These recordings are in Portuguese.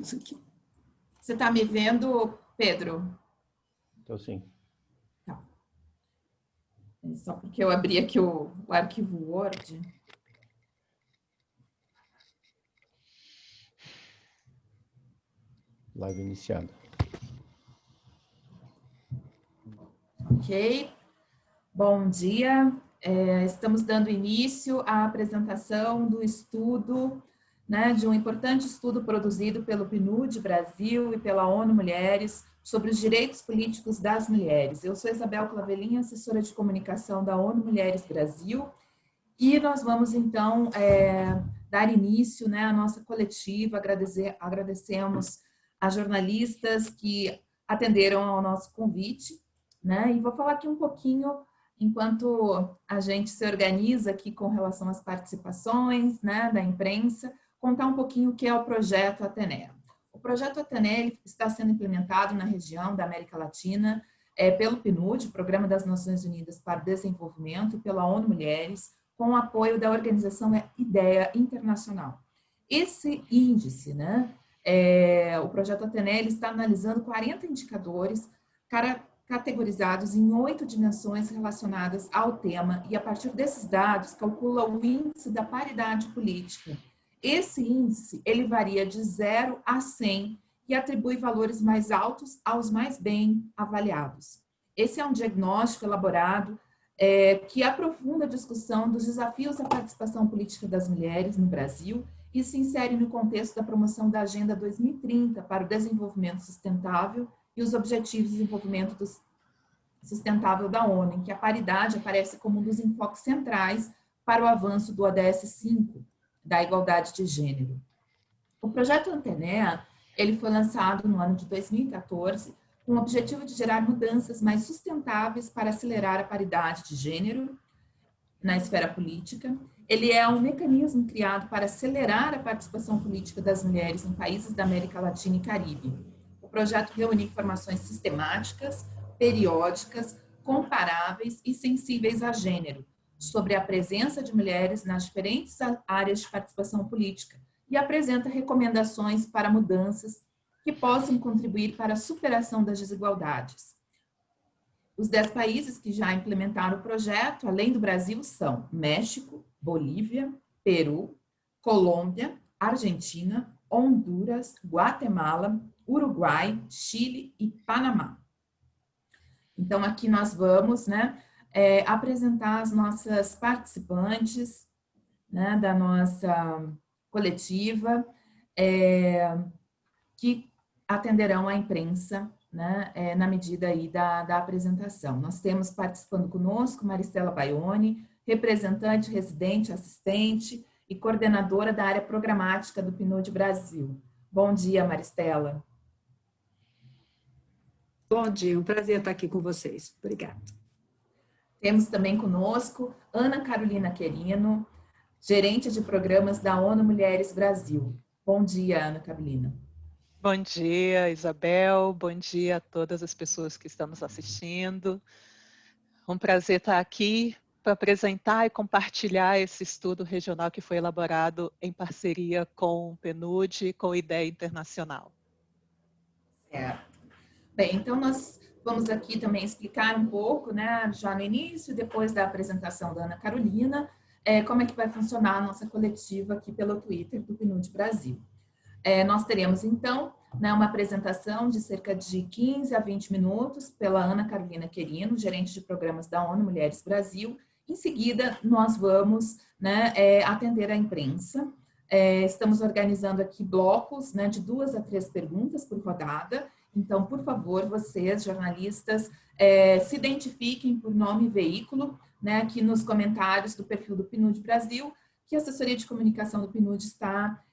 menos aqui. Você está me vendo, Pedro? Estou sim. Tá. É só porque eu abri aqui o arquivo Word. Live iniciada. Ok. Bom dia. Estamos dando início à apresentação do estudo, né, de um importante estudo produzido pelo PNUD Brasil e pela ONU Mulheres sobre os direitos políticos das mulheres. Eu sou Isabel Clavelin, assessora de comunicação da ONU Mulheres Brasil, e nós vamos, então, dar início, né, à nossa coletiva. Agradecemos a jornalistas que atenderam ao nosso convite, né, e vou falar aqui um pouquinho, enquanto a gente se organiza aqui com relação às participações, né, da imprensa, contar um pouquinho o que é o Projeto Atenea. O Projeto Atenea está sendo implementado na região da América Latina pelo PNUD, Programa das Nações Unidas para o Desenvolvimento, e pela ONU Mulheres, com o apoio da organização IDEA Internacional. Esse índice, né, o Projeto Atenea, está analisando 40 indicadores categorizados em 8 dimensões relacionadas ao tema, e a partir desses dados calcula o índice da paridade política. Esse índice, ele varia de 0 a 100 e atribui valores mais altos aos mais bem avaliados. Esse é um diagnóstico elaborado que aprofunda a discussão dos desafios da participação política das mulheres no Brasil e se insere no contexto da promoção da Agenda 2030 para o Desenvolvimento Sustentável e os Objetivos de Desenvolvimento Sustentável da ONU, em que a paridade aparece como um dos enfoques centrais para o avanço do ODS 5, da igualdade de gênero. O projeto Atenea, ele foi lançado no ano de 2014, com o objetivo de gerar mudanças mais sustentáveis para acelerar a paridade de gênero na esfera política. Ele é um mecanismo criado para acelerar a participação política das mulheres em países da América Latina e Caribe. O projeto reúne informações sistemáticas, periódicas, comparáveis e sensíveis a gênero, sobre a presença de mulheres nas diferentes áreas de participação política, e apresenta recomendações para mudanças que possam contribuir para a superação das desigualdades. Os 10 países que já implementaram o projeto, além do Brasil, são México, Bolívia, Peru, Colômbia, Argentina, Honduras, Guatemala, Uruguai, Chile e Panamá. Então, aqui nós vamos, né, apresentar as nossas participantes, né, da nossa coletiva, que atenderão à imprensa, né, na medida aí da apresentação. Nós temos participando conosco Maristela Baione, representante, residente, assistente e coordenadora da área programática do PNUD Brasil. Bom dia, Maristela. Bom dia, um prazer estar aqui com vocês. Obrigada. Temos também conosco Ana Carolina Querino, gerente de programas da ONU Mulheres Brasil. Bom dia, Ana Carolina. Bom dia, Isabel. Bom dia a todas as pessoas que estão nos assistindo. Um prazer estar aqui para apresentar e compartilhar esse estudo regional que foi elaborado em parceria com o PNUD e com o IDEA Internacional. Certo. Bem, então nós vamos aqui também explicar um pouco, né, já no início, depois da apresentação da Ana Carolina, como é que vai funcionar a nossa coletiva aqui pelo Twitter do PNUD Brasil. Nós teremos, então, né, uma apresentação de cerca de 15 a 20 minutos pela Ana Carolina Querino, gerente de programas da ONU Mulheres Brasil. Em seguida, nós vamos, né, atender a imprensa. Estamos organizando aqui blocos, né, de 2 a 3 perguntas por rodada. Então, por favor, vocês, jornalistas, se identifiquem por nome e veículo, né, aqui nos comentários do perfil do PNUD Brasil, que a assessoria de comunicação do PNUD está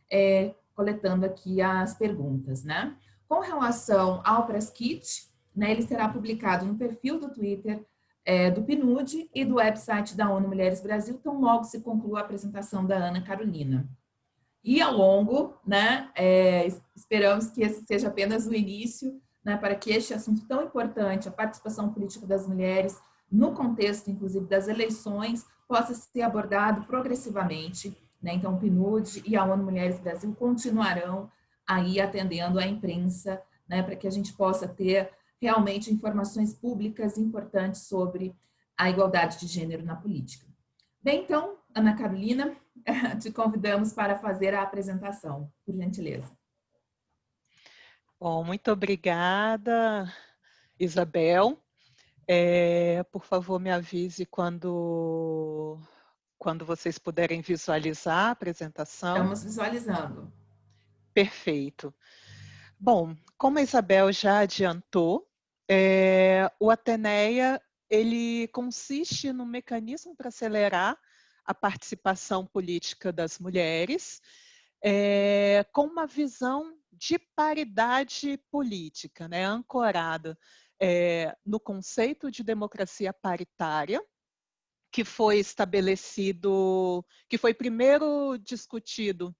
coletando aqui as perguntas, né? Com relação ao Press Kit, né, ele será publicado no perfil do Twitter do PNUD e do website da ONU Mulheres Brasil, tão logo se conclua a apresentação da Ana Carolina. E ao longo, né, esperamos que esse seja apenas o início, né, para que este assunto tão importante, a participação política das mulheres, no contexto, inclusive, das eleições, possa ser abordado progressivamente, né? Então, o PNUD e a ONU Mulheres Brasil continuarão aí atendendo à imprensa, né, para que a gente possa ter realmente informações públicas importantes sobre a igualdade de gênero na política. Bem, então, Ana Carolina, te convidamos para fazer a apresentação, por gentileza. Bom, muito obrigada, Isabel. Por favor, me avise quando vocês puderem visualizar a apresentação. Estamos visualizando. Perfeito. Bom, como a Isabel já adiantou, o Ateneia ele consiste num mecanismo para acelerar a participação política das mulheres, com uma visão de paridade política, né, ancorada no conceito de democracia paritária, que foi estabelecido, que foi primeiro discutido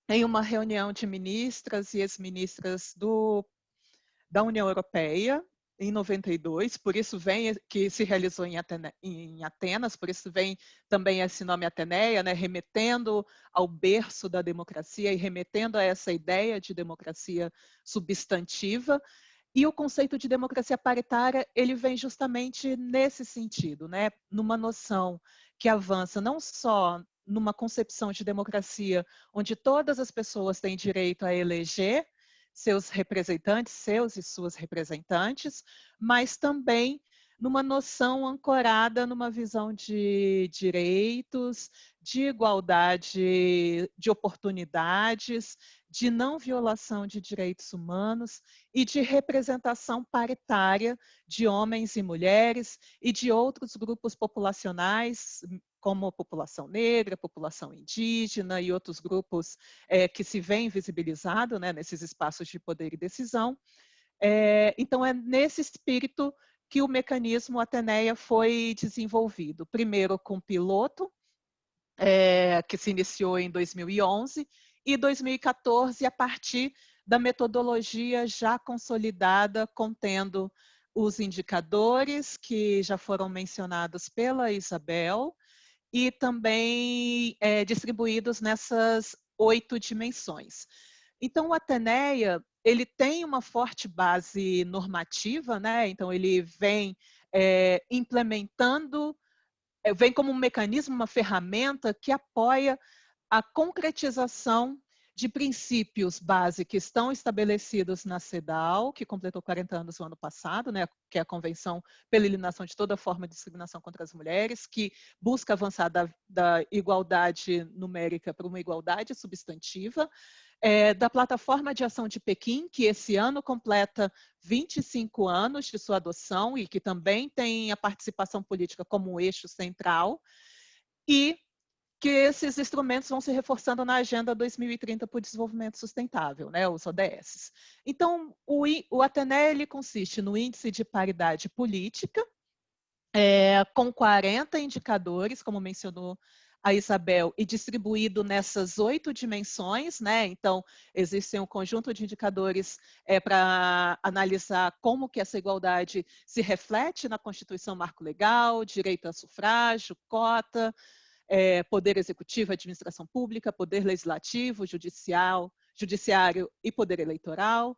em uma reunião de ministras e ex-ministras da União Europeia, em 92, por isso vem que se realizou em Atenas, por isso vem também esse nome Ateneia, né, remetendo ao berço da democracia e remetendo a essa ideia de democracia substantiva. E o conceito de democracia paritária, ele vem justamente nesse sentido, né, numa noção que avança não só numa concepção de democracia onde todas as pessoas têm direito a eleger seus representantes, seus e suas representantes, mas também numa noção ancorada numa visão de direitos, de igualdade de oportunidades, de não violação de direitos humanos e de representação paritária de homens e mulheres e de outros grupos populacionais, como a população negra, a população indígena e outros grupos que se veem visibilizados, né, nesses espaços de poder e decisão. Então, é nesse espírito que o mecanismo Ateneia foi desenvolvido. Primeiro com piloto, que se iniciou em 2011, e 2014 a partir da metodologia já consolidada, contendo os indicadores que já foram mencionados pela Isabel, e também distribuídos nessas 8 dimensões. Então, o Ateneia, ele tem uma forte base normativa, né? Então ele vem implementando, vem como um mecanismo, uma ferramenta que apoia a concretização de princípios base que estão estabelecidos na CEDAW, que completou 40 anos no ano passado, né, que é a Convenção pela Eliminação de toda Forma de Discriminação contra as Mulheres, que busca avançar da igualdade numérica para uma igualdade substantiva, da Plataforma de Ação de Pequim, que esse ano completa 25 anos de sua adoção e que também tem a participação política como um eixo central, e que esses instrumentos vão se reforçando na Agenda 2030 para o Desenvolvimento Sustentável, né, os ODS. Então, o Ateneia ele consiste no Índice de Paridade Política, com 40 indicadores, como mencionou a Isabel, e distribuído nessas 8 dimensões, né? Então, existem um conjunto de indicadores para analisar como que essa igualdade se reflete na Constituição Marco Legal, direito a sufrágio, cota, poder executivo, administração pública, poder legislativo, judiciário e poder eleitoral,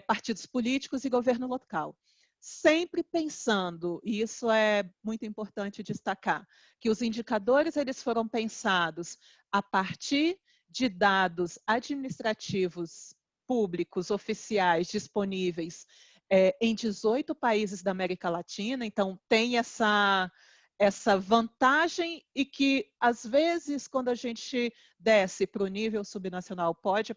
partidos políticos e governo local. Sempre pensando, e isso é muito importante destacar, que os indicadores eles foram pensados a partir de dados administrativos públicos oficiais disponíveis em 18 países da América Latina, então tem essa vantagem e que, às vezes, quando a gente desce para o nível subnacional, pode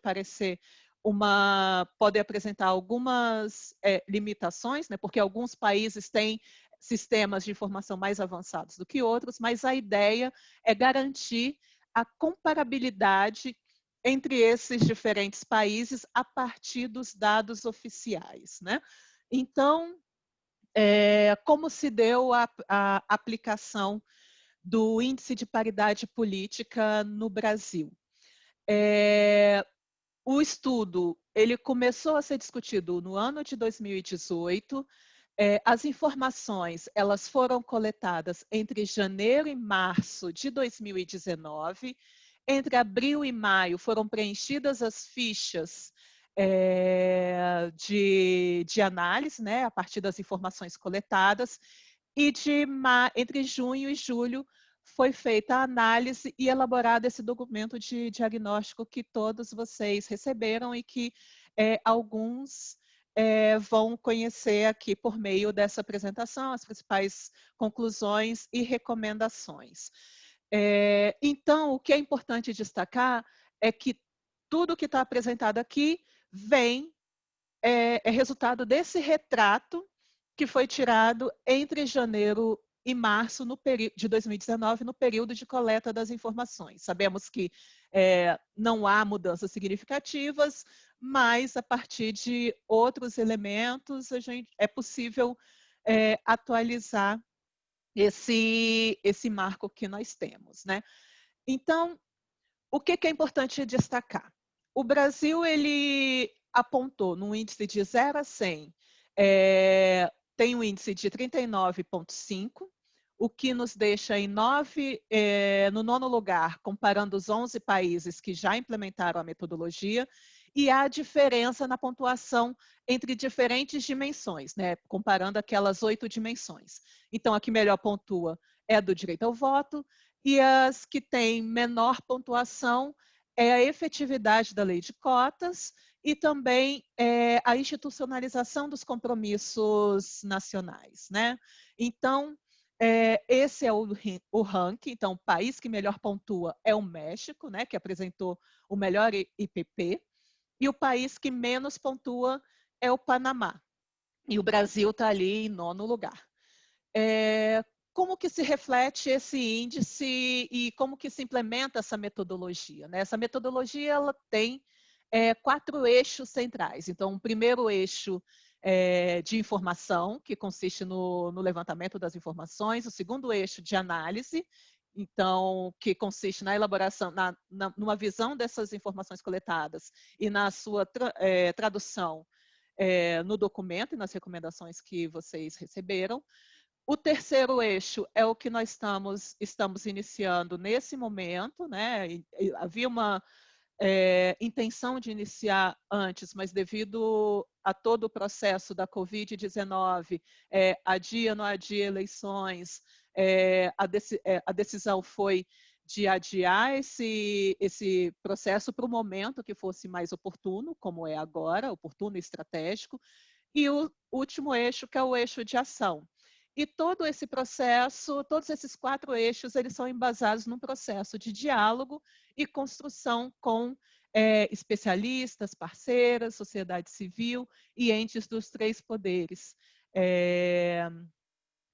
apresentar algumas limitações, né? Porque alguns países têm sistemas de informação mais avançados do que outros, mas a ideia é garantir a comparabilidade entre esses diferentes países a partir dos dados oficiais, né? Então, como se deu a aplicação do Índice de Paridade Política no Brasil? O estudo ele começou a ser discutido no ano de 2018. As informações elas foram coletadas entre janeiro e março de 2019. Entre abril e maio foram preenchidas as fichas de análise, né, a partir das informações coletadas, e entre junho e julho foi feita a análise e elaborado esse documento de diagnóstico que todos vocês receberam e que alguns vão conhecer aqui por meio dessa apresentação, as principais conclusões e recomendações. Então, o que é importante destacar é que tudo que está apresentado aqui é resultado desse retrato que foi tirado entre janeiro e março de 2019, no período de coleta das informações. Sabemos que não há mudanças significativas, mas a partir de outros elementos é possível atualizar esse marco que nós temos, né? Então, o que é importante destacar? O Brasil, ele apontou no índice de 0 a 100, tem um índice de 39,5, o que nos deixa em no 9º lugar, comparando os 11 países que já implementaram a metodologia, e há diferença na pontuação entre diferentes dimensões, né? Comparando aquelas 8 dimensões. Então, a que melhor pontua é a do direito ao voto, e as que têm menor pontuação é a efetividade da lei de cotas e também a institucionalização dos compromissos nacionais, né? Então, esse é o ranking. Então, o país que melhor pontua é o México, né, que apresentou o melhor IPP, e o país que menos pontua é o Panamá. E o Brasil está ali em 9º lugar. Como que se reflete esse índice e como que se implementa essa metodologia, né? Essa metodologia ela tem 4 eixos centrais. Então, o primeiro eixo de informação, que consiste no levantamento das informações. O segundo eixo de análise, então, que consiste na elaboração, numa visão dessas informações coletadas e na sua tradução no documento e nas recomendações que vocês receberam. O terceiro eixo é o que nós estamos iniciando nesse momento, né? Havia uma intenção de iniciar antes, mas devido a todo o processo da Covid-19, adia, não adia eleições, a decisão foi de adiar esse processo para o momento que fosse mais oportuno, como é agora, oportuno e estratégico, e o último eixo, que é o eixo de ação. E todo esse processo, todos esses 4 eixos, eles são embasados num processo de diálogo e construção com especialistas, parceiras, sociedade civil e entes dos 3 poderes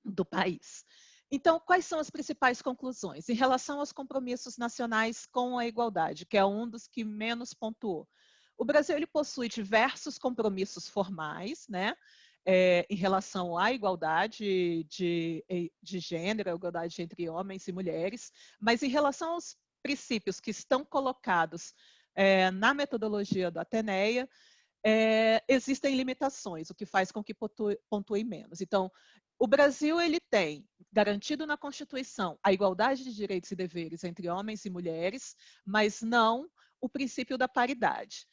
do país. Então, quais são as principais conclusões? Em relação aos compromissos nacionais com a igualdade, que é um dos que menos pontuou. O Brasil ele possui diversos compromissos formais, né? Em relação à igualdade de gênero, a igualdade entre homens e mulheres, mas em relação aos princípios que estão colocados na metodologia do Ateneia, existem limitações, o que faz com que pontue menos. Então, o Brasil ele tem garantido na Constituição a igualdade de direitos e deveres entre homens e mulheres, mas não o princípio da paridade.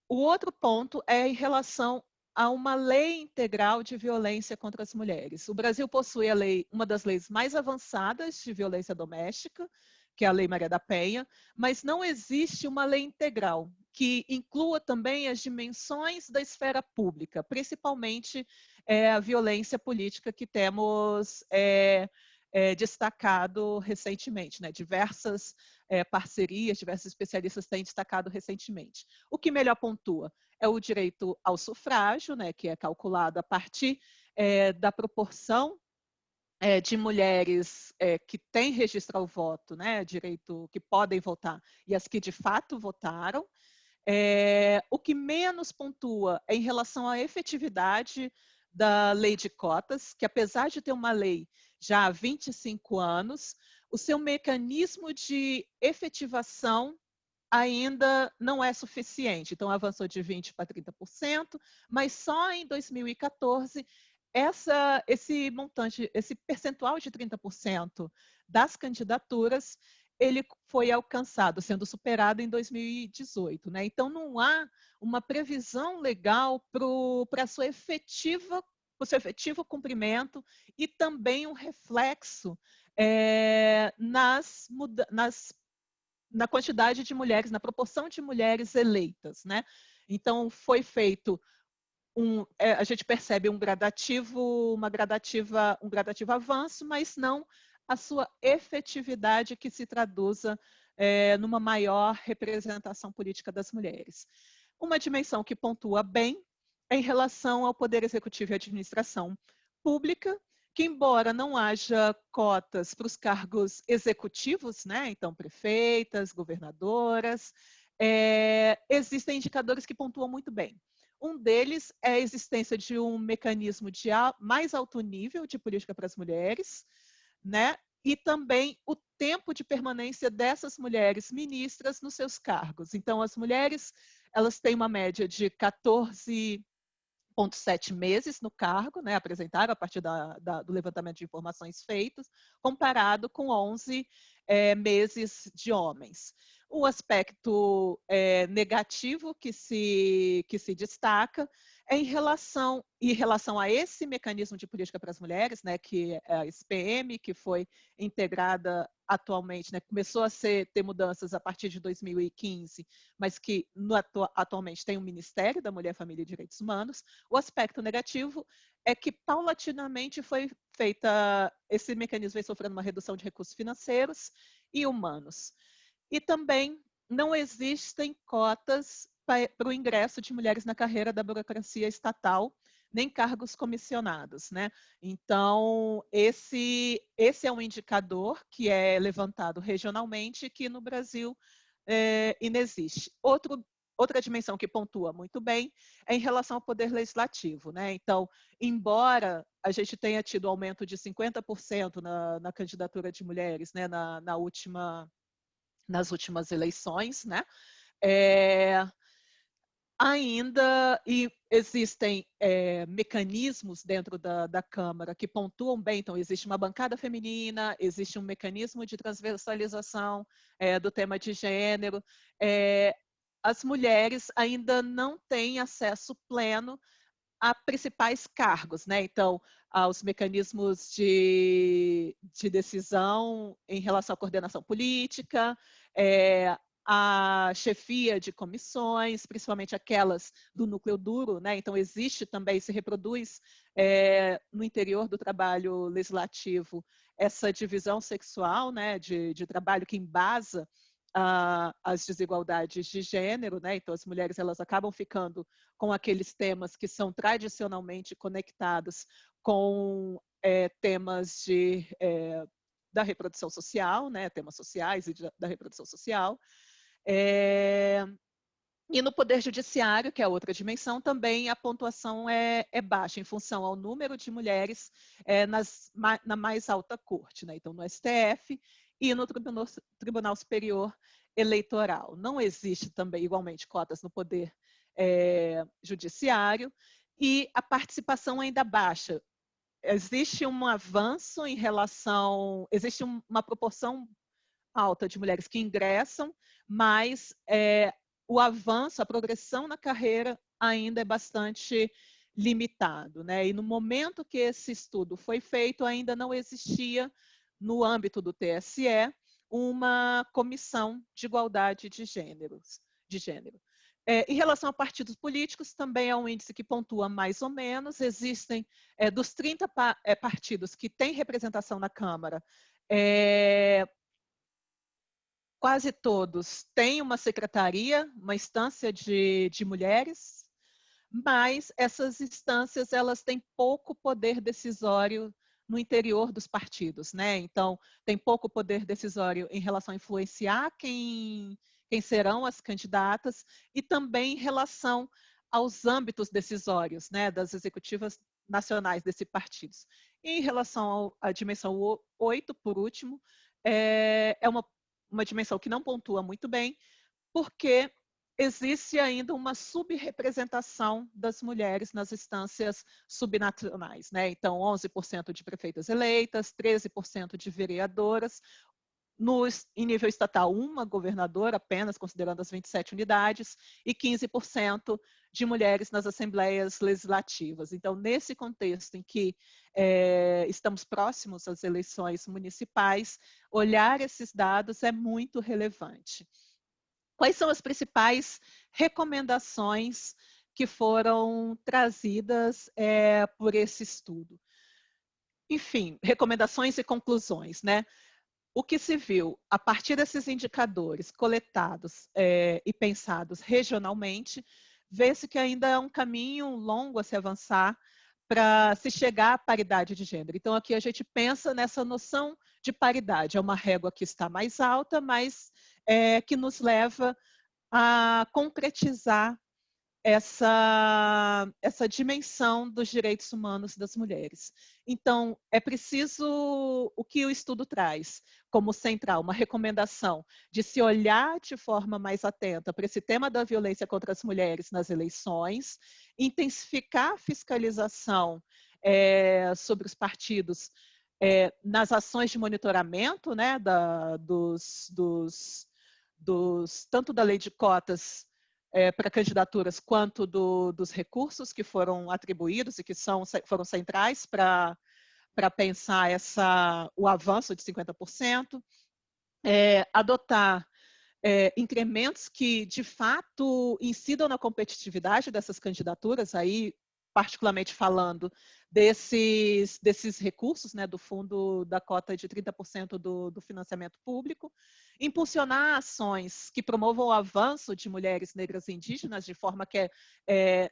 O outro ponto é em relação a uma lei integral de violência contra as mulheres. O Brasil possui uma das leis mais avançadas de violência doméstica, que é a Lei Maria da Penha, mas não existe uma lei integral que inclua também as dimensões da esfera pública, principalmente a violência política que temos destacado recentemente, né? Diversas parcerias, diversos especialistas têm destacado recentemente. O que melhor pontua é o direito ao sufrágio, né, que é calculado a partir da proporção de mulheres que têm registro ao voto, né, direito que podem votar, e as que de fato votaram. O que menos pontua é em relação à efetividade da lei de cotas, que apesar de ter uma lei já há 25 anos, o seu mecanismo de efetivação ainda não é suficiente. Então, avançou de 20% para 30%, mas só em 2014, esse montante, esse percentual de 30% das candidaturas, ele foi alcançado, sendo superado em 2018, né? Então, não há uma previsão legal para o seu efetivo cumprimento e também um reflexo na quantidade de mulheres, na proporção de mulheres eleitas, né? Então, foi feito a gente percebe um gradativo avanço, mas não a sua efetividade que se traduza numa maior representação política das mulheres. Uma dimensão que pontua bem é em relação ao Poder Executivo e Administração Pública, que embora não haja cotas para os cargos executivos, né, então prefeitas, governadoras, existem indicadores que pontuam muito bem. Um deles é a existência de um mecanismo de mais alto nível de política para as mulheres, né? E também o tempo de permanência dessas mulheres ministras nos seus cargos. Então, as mulheres, elas têm uma média de 14,7 meses no cargo, né, apresentaram a partir do levantamento de informações feitos, comparado com 11 meses de homens. O aspecto negativo que se destaca é em relação a esse mecanismo de política para as mulheres, né, que é a SPM, que foi integrada atualmente, né, começou a ter mudanças a partir de 2015, mas que atualmente tem o Ministério da Mulher, Família e Direitos Humanos. O aspecto negativo é que paulatinamente foi feita, esse mecanismo vem sofrendo uma redução de recursos financeiros e humanos. E também não existem cotas para o ingresso de mulheres na carreira da burocracia estatal, nem cargos comissionados, né? Então, esse é um indicador que é levantado regionalmente que no Brasil inexiste. Outra dimensão que pontua muito bem é em relação ao poder legislativo, né? Então, embora a gente tenha tido aumento de 50% na candidatura de mulheres, né, nas últimas eleições, né? Ainda existem mecanismos dentro da Câmara que pontuam bem, então existe uma bancada feminina, existe um mecanismo de transversalização do tema de gênero. As mulheres ainda não têm acesso pleno a principais cargos, né? Então, aos mecanismos de decisão em relação à coordenação política, a chefia de comissões, principalmente aquelas do núcleo duro, né? Então, existe também, se reproduz no interior do trabalho legislativo essa divisão sexual, né? De trabalho que embasa as desigualdades de gênero, né? Então, as mulheres elas acabam ficando com aqueles temas que são tradicionalmente conectados com temas da reprodução social, né? Temas sociais e da reprodução social. E no Poder Judiciário, que é outra dimensão, também a pontuação é baixa, em função ao número de mulheres na mais alta corte, né? Então, no STF e no Tribunal Superior Eleitoral. Não existe também, igualmente, cotas no Poder Judiciário e a participação ainda baixa. Existe um avanço em relação... Existe uma proporção alta de mulheres que ingressam, mas o avanço, a progressão na carreira ainda é bastante limitado, né? E no momento que esse estudo foi feito, ainda não existia, no âmbito do TSE, uma comissão de igualdade de gênero. Em relação a partidos políticos, também é um índice que pontua mais ou menos. Existem, dos 30 partidos que têm representação na Câmara, quase todos têm uma secretaria, uma instância de mulheres, mas essas instâncias elas têm pouco poder decisório no interior dos partidos, né? Então, tem pouco poder decisório em relação a influenciar quem serão as candidatas e também em relação aos âmbitos decisórios, né, das executivas nacionais desses partidos. E em relação à dimensão 8, por último, é uma dimensão que não pontua muito bem, porque existe ainda uma subrepresentação das mulheres nas instâncias subnacionais, né? Então, 11% de prefeitas eleitas, 13% de vereadoras. em nível estatal, uma governadora apenas, considerando as 27 unidades, e 15% de mulheres nas assembleias legislativas. Então, nesse contexto em que estamos próximos às eleições municipais, olhar esses dados é muito relevante. Quais são as principais recomendações que foram trazidas por esse estudo? Enfim, recomendações e conclusões, né? O que se viu a partir desses indicadores coletados e pensados regionalmente, vê-se que ainda é um caminho longo a se avançar para se chegar à paridade de gênero. Então, aqui a gente pensa nessa noção de paridade. É uma régua que está mais alta, mas que nos leva a concretizar essa dimensão dos direitos humanos das mulheres. Então, é preciso o que o estudo traz como central, uma recomendação de se olhar de forma mais atenta para esse tema da violência contra as mulheres nas eleições, intensificar a fiscalização sobre os partidos nas ações de monitoramento, né, tanto da lei de cotas para candidaturas, quanto dos recursos que foram atribuídos e que foram centrais para pensar o avanço de 50%, adotar incrementos que, de fato, incidam na competitividade dessas candidaturas, aí, particularmente falando desses recursos, né, do fundo da cota de 30% do financiamento público, impulsionar ações que promovam o avanço de mulheres negras e indígenas, de forma que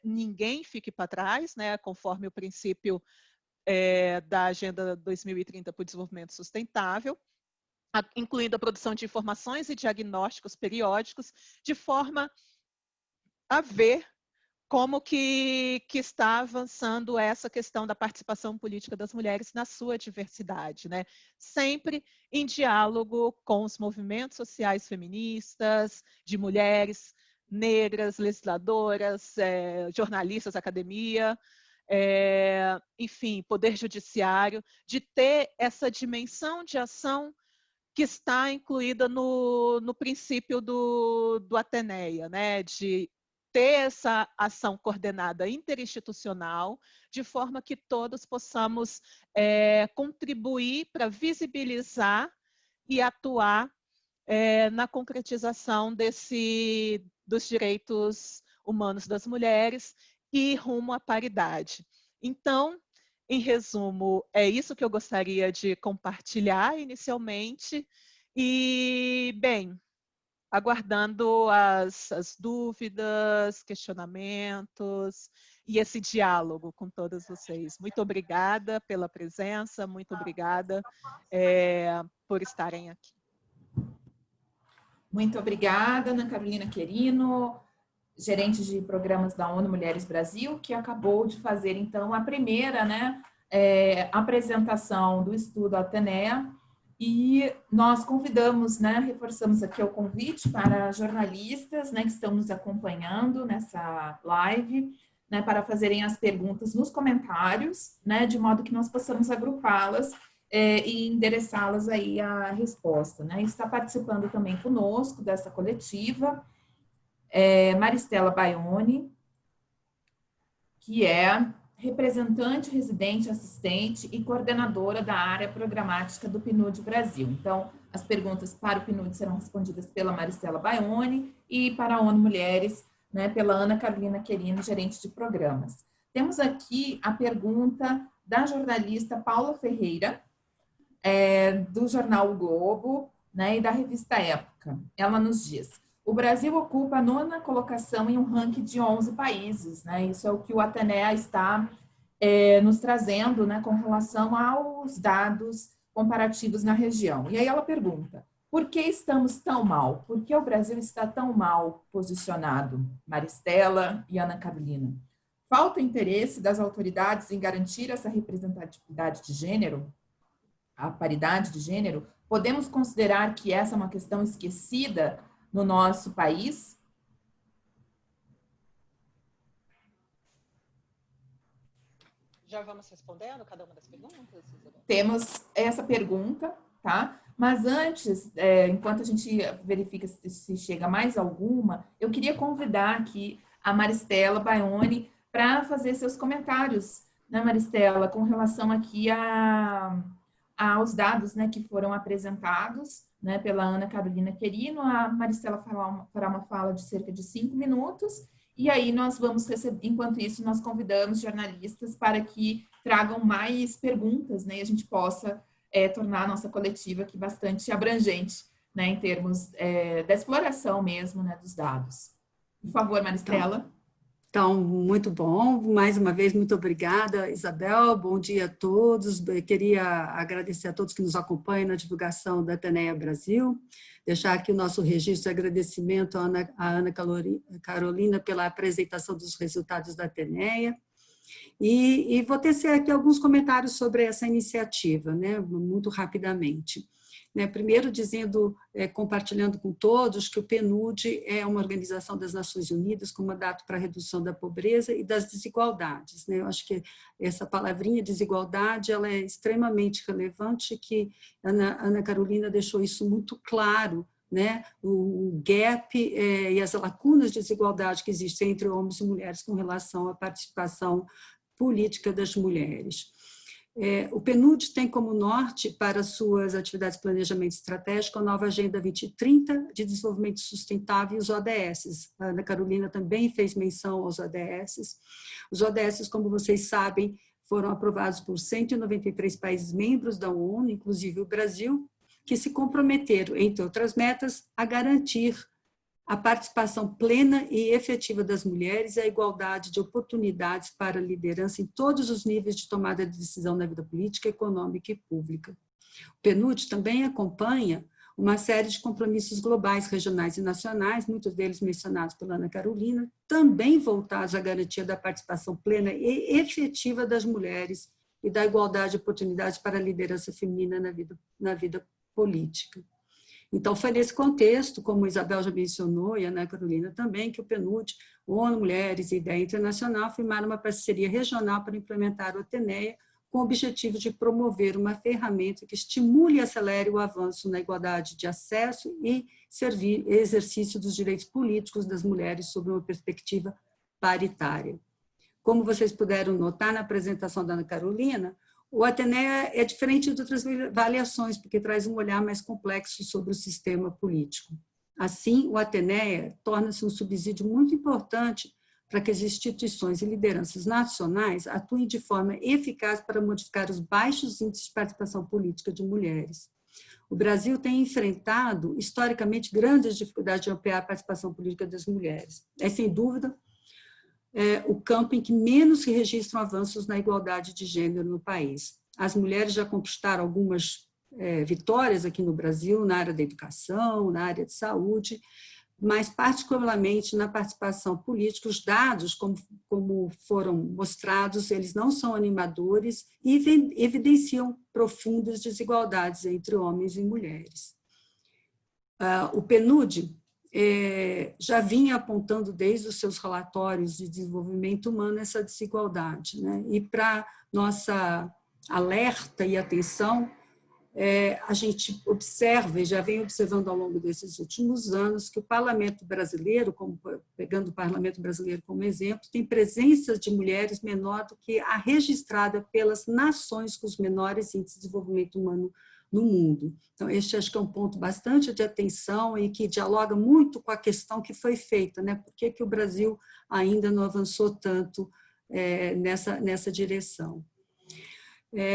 ninguém fique para trás, né, conforme o princípio da Agenda 2030 para o Desenvolvimento Sustentável, incluindo a produção de informações e diagnósticos periódicos, de forma a ver como que está avançando essa questão da participação política das mulheres na sua diversidade, né? Sempre em diálogo com os movimentos sociais feministas, de mulheres negras, legisladoras, jornalistas, academia, enfim, poder judiciário, de ter essa dimensão de ação que está incluída no princípio do Ateneia, né? De ter essa ação coordenada interinstitucional, de forma que todos possamos contribuir para visibilizar e atuar na concretização dos direitos humanos das mulheres e rumo à paridade. Então, em resumo, é isso que eu gostaria de compartilhar inicialmente. E, bem, aguardando as dúvidas, questionamentos e esse diálogo com todas vocês. Muito obrigada pela presença, muito obrigada por estarem aqui. Muito obrigada, Ana Carolina Querino, gerente de programas da ONU Mulheres Brasil, que acabou de fazer, então, a primeira, né, apresentação do estudo Atenea, e nós convidamos, né, reforçamos aqui o convite para jornalistas, né, que estão nos acompanhando nessa live, né, para fazerem as perguntas nos comentários, né, de modo que nós possamos agrupá-las e endereçá-las aí à resposta, né. Está participando também conosco dessa coletiva Maristela Baione, que é representante, residente, assistente e coordenadora da área programática do PNUD Brasil. Então, as perguntas para o PNUD serão respondidas pela Maristela Baione e para a ONU Mulheres, né, pela Ana Carolina Querino, gerente de programas. Temos aqui a pergunta da jornalista Paula Ferreira, do jornal O Globo, né, e da revista Época. Ela nos diz: o Brasil ocupa a 9ª colocação em um ranking de 11 países, né? Isso é o que o Atenea está nos trazendo, né, com relação aos dados comparativos na região. E aí ela pergunta: por que estamos tão mal? Por que o Brasil está tão mal posicionado? Maristela e Ana Carolina. Falta interesse das autoridades em garantir essa representatividade de gênero? A paridade de gênero? Podemos considerar que essa é uma questão esquecida no nosso país? Já vamos respondendo cada uma das perguntas, Isabel? Temos essa pergunta, tá? Mas antes, enquanto a gente verifica se chega mais alguma, eu queria convidar aqui a Maristela Baione para fazer seus comentários, né, Maristela, com relação aqui aos dados, né, que foram apresentados, né, pela Ana Carolina Querino. A Maristela fará uma fala de cerca de 5 minutos, e aí nós vamos receber, enquanto isso, nós convidamos jornalistas para que tragam mais perguntas, né, e a gente possa tornar a nossa coletiva aqui bastante abrangente, né, em termos da exploração mesmo, né, dos dados. Por favor, Maristela. Então, muito bom. Mais uma vez, muito obrigada, Isabel. Bom dia a todos. Eu queria agradecer a todos que nos acompanham na divulgação da Ateneia Brasil. Deixar aqui o nosso registro de agradecimento à Ana Carolina pela apresentação dos resultados da Ateneia. E vou tecer aqui alguns comentários sobre essa iniciativa, né, muito rapidamente. Primeiro, dizendo, compartilhando com todos, que o PNUD é uma organização das Nações Unidas com mandato para a redução da pobreza e das desigualdades. Eu acho que essa palavrinha desigualdade ela é extremamente relevante, que Ana Carolina deixou isso muito claro, o gap e as lacunas de desigualdade que existem entre homens e mulheres com relação à participação política das mulheres. O PNUD tem como norte para suas atividades de planejamento estratégico a nova Agenda 2030 de Desenvolvimento Sustentável e os ODS. A Ana Carolina também fez menção aos ODS. Os ODS, como vocês sabem, foram aprovados por 193 países membros da ONU, inclusive o Brasil, que se comprometeram, entre outras metas, a garantir a participação plena e efetiva das mulheres e a igualdade de oportunidades para a liderança em todos os níveis de tomada de decisão na vida política, econômica e pública. O PNUD também acompanha uma série de compromissos globais, regionais e nacionais, muitos deles mencionados pela Ana Carolina, também voltados à garantia da participação plena e efetiva das mulheres e da igualdade de oportunidades para a liderança feminina na vida política. Então, foi nesse contexto, como a Isabel já mencionou, e a Ana Carolina também, que o PNUD, ONU Mulheres e Ideia Internacional firmaram uma parceria regional para implementar o Ateneia, com o objetivo de promover uma ferramenta que estimule e acelere o avanço na igualdade de acesso e exercício dos direitos políticos das mulheres sob uma perspectiva paritária. Como vocês puderam notar na apresentação da Ana Carolina, o Ateneia é diferente de outras avaliações, porque traz um olhar mais complexo sobre o sistema político. Assim, o Ateneia torna-se um subsídio muito importante para que as instituições e lideranças nacionais atuem de forma eficaz para modificar os baixos índices de participação política de mulheres. O Brasil tem enfrentado, historicamente, grandes dificuldades de ampliar a participação política das mulheres. É, sem dúvida, o campo em que menos se registram avanços na igualdade de gênero no país. As mulheres já conquistaram algumas vitórias aqui no Brasil, na área da educação, na área de saúde, mas particularmente na participação política, os dados, como foram mostrados, eles não são animadores e evidenciam profundas desigualdades entre homens e mulheres. O PNUD já vinha apontando desde os seus relatórios de desenvolvimento humano essa desigualdade, E para nossa alerta e atenção, a gente observa e já vem observando ao longo desses últimos anos que o parlamento brasileiro, pegando o parlamento brasileiro como exemplo, tem presença de mulheres menor do que a registrada pelas nações com os menores índices de desenvolvimento humano no mundo. Então, este acho que é um ponto bastante de atenção e que dialoga muito com a questão que foi feita, Por que o Brasil ainda não avançou tanto nessa direção?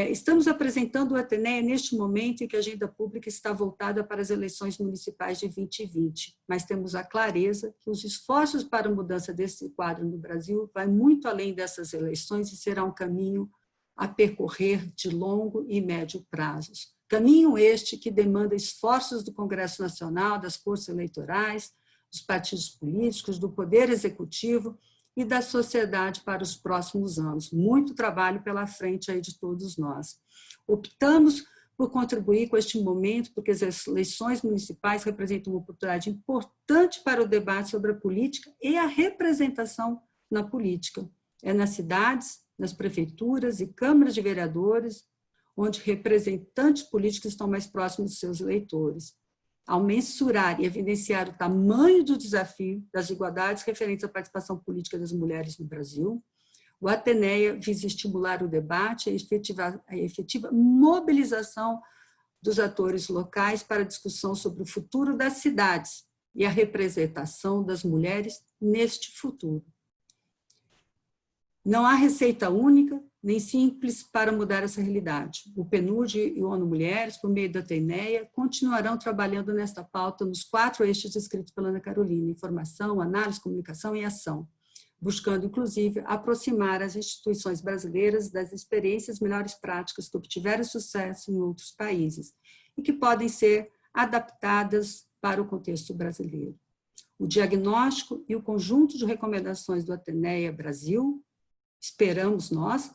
Estamos apresentando o Ateneia neste momento em que a agenda pública está voltada para as eleições municipais de 2020, mas temos a clareza que os esforços para a mudança desse quadro no Brasil vai muito além dessas eleições e será um caminho a percorrer de longo e médio prazos. Caminho este que demanda esforços do Congresso Nacional, das cortes eleitorais, dos partidos políticos, do Poder Executivo e da sociedade para os próximos anos. Muito trabalho pela frente aí de todos nós. Optamos por contribuir com este momento, porque as eleições municipais representam uma oportunidade importante para o debate sobre a política e a representação na política. É nas cidades, nas prefeituras e câmaras de vereadores, onde representantes políticos estão mais próximos dos seus eleitores. Ao mensurar e evidenciar o tamanho do desafio das desigualdades referentes à participação política das mulheres no Brasil, o Ateneia visa estimular o debate e a efetiva mobilização dos atores locais para a discussão sobre o futuro das cidades e a representação das mulheres neste futuro. Não há receita única nem simples para mudar essa realidade. O PNUD e o ONU Mulheres, por meio da Ateneia, continuarão trabalhando nesta pauta nos 4 eixos descritos pela Ana Carolina: informação, análise, comunicação e ação, buscando, inclusive, aproximar as instituições brasileiras das experiências melhores práticas que obtiveram sucesso em outros países e que podem ser adaptadas para o contexto brasileiro. O diagnóstico e o conjunto de recomendações do Ateneia Brasil, esperamos nós,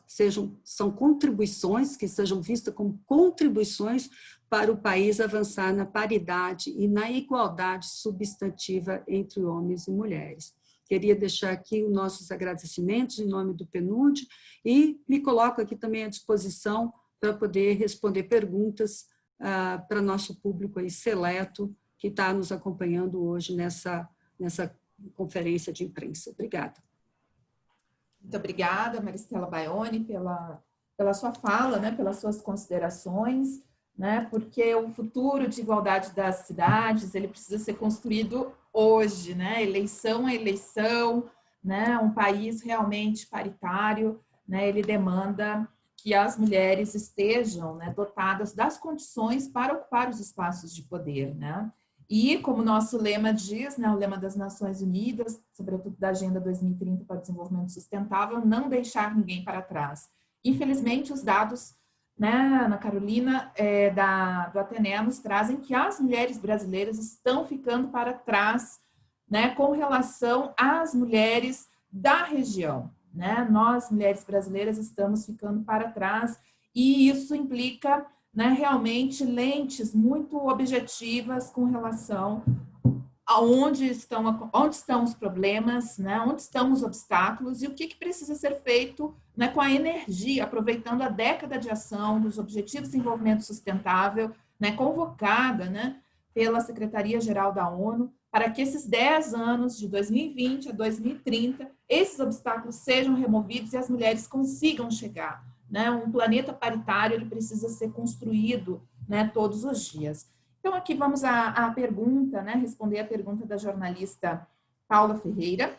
são contribuições que sejam vistas como contribuições para o país avançar na paridade e na igualdade substantiva entre homens e mulheres. Queria deixar aqui os nossos agradecimentos em nome do PNUD e me coloco aqui também à disposição para poder responder perguntas para nosso público aí seleto que está nos acompanhando hoje nessa conferência de imprensa. Obrigada. Muito obrigada, Maristela Baione, pela sua fala, né, pelas suas considerações, né, porque o futuro de igualdade das cidades, ele precisa ser construído hoje, né, eleição a eleição, né, um país realmente paritário, né, ele demanda que as mulheres estejam, né, dotadas das condições para ocupar os espaços de poder, né. E, como nosso lema diz, né, o lema das Nações Unidas, sobretudo da Agenda 2030 para o Desenvolvimento Sustentável, não deixar ninguém para trás. Infelizmente, os dados, né, Ana Carolina, do Ateneia nos trazem que as mulheres brasileiras estão ficando para trás, né, com relação às mulheres da região, né? Nós, mulheres brasileiras, estamos ficando para trás e isso implica, né, realmente lentes muito objetivas com relação a onde estão os problemas, né, onde estão os obstáculos e o que precisa ser feito, né, com a energia, aproveitando a década de ação dos Objetivos de Desenvolvimento Sustentável, né, convocada, né, pela Secretaria-Geral da ONU, para que esses 10 anos, de 2020 a 2030, esses obstáculos sejam removidos e as mulheres consigam chegar. Né, um planeta paritário ele precisa ser construído, né, todos os dias. Então, aqui vamos à pergunta, né, responder a pergunta da jornalista Paula Ferreira.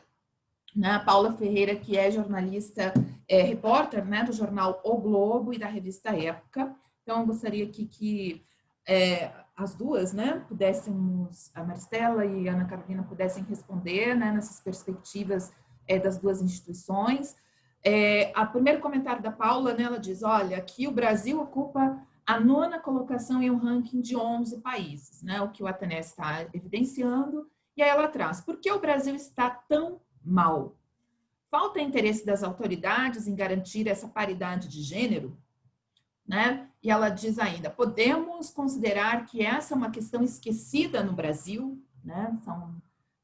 Né, Paula Ferreira, que é jornalista, repórter, né, do jornal O Globo e da revista Época. Então, eu gostaria que as duas, né, pudéssemos, a Maristela e a Ana Carolina, pudessem responder, né, nessas perspectivas das duas instituições. O primeiro comentário da Paula, né, ela diz, olha, aqui o Brasil ocupa a 9ª colocação em um ranking de 11 países, né, o que o Ateneia está evidenciando, e aí ela traz, por que o Brasil está tão mal? Falta interesse das autoridades em garantir essa paridade de gênero? Né? E ela diz ainda, podemos considerar que essa é uma questão esquecida no Brasil? Né? São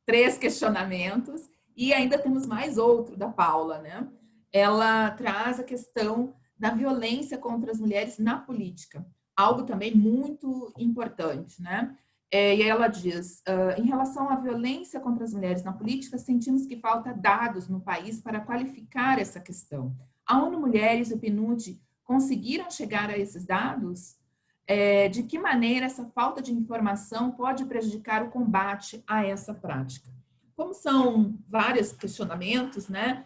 3 questionamentos, e ainda temos mais outro da Paula, né? Ela traz a questão da violência contra as mulheres na política, algo também muito importante, né? E ela diz, em relação à violência contra as mulheres na política, sentimos que falta dados no país para qualificar essa questão. A ONU Mulheres e o PNUD conseguiram chegar a esses dados? De que maneira essa falta de informação pode prejudicar o combate a essa prática? Como são vários questionamentos, né,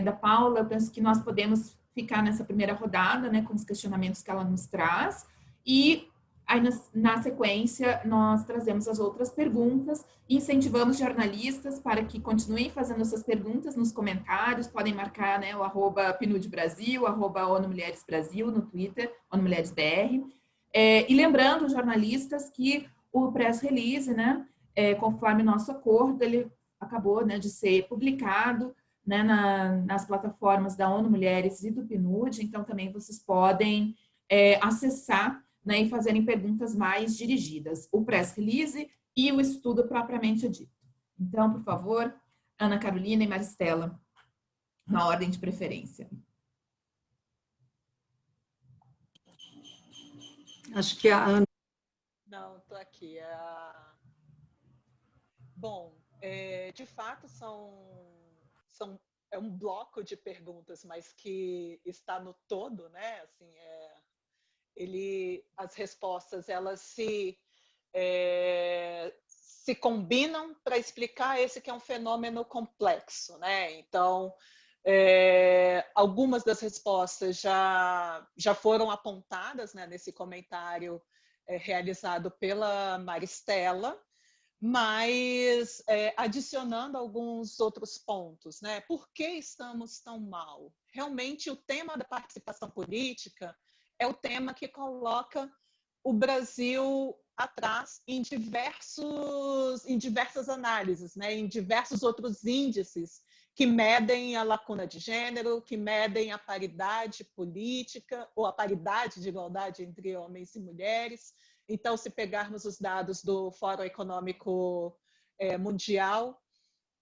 da Paula, eu penso que nós podemos ficar nessa primeira rodada, né, com os questionamentos que ela nos traz, e aí na sequência nós trazemos as outras perguntas e incentivamos jornalistas para que continuem fazendo essas perguntas nos comentários, podem marcar, né, o @PNUD-Brasil, @ONU Mulheres Brasil no Twitter, ONU Mulheres BR, e lembrando, jornalistas, que o press release, né, conforme nosso acordo, ele acabou, né, de ser publicado, né, nas plataformas da ONU Mulheres e do PNUD, então também vocês podem acessar, né, e fazerem perguntas mais dirigidas, o press release e o estudo propriamente dito. Então, por favor, Ana Carolina e Maristela, na ordem de preferência. Acho que a Ana... Não, estou aqui. Bom, de fato é um bloco de perguntas, mas que está no todo, né? Assim, as respostas elas se combinam para explicar esse que é um fenômeno complexo, né? Então, algumas das respostas já foram apontadas, né, nesse comentário realizado pela Maristela, mas adicionando alguns outros pontos, né? Por que estamos tão mal? Realmente, o tema da participação política é o tema que coloca o Brasil atrás em diversas análises, né? Em diversos outros índices que medem a lacuna de gênero, que medem a paridade política ou a paridade de igualdade entre homens e mulheres. Então, se pegarmos os dados do Fórum Econômico Mundial,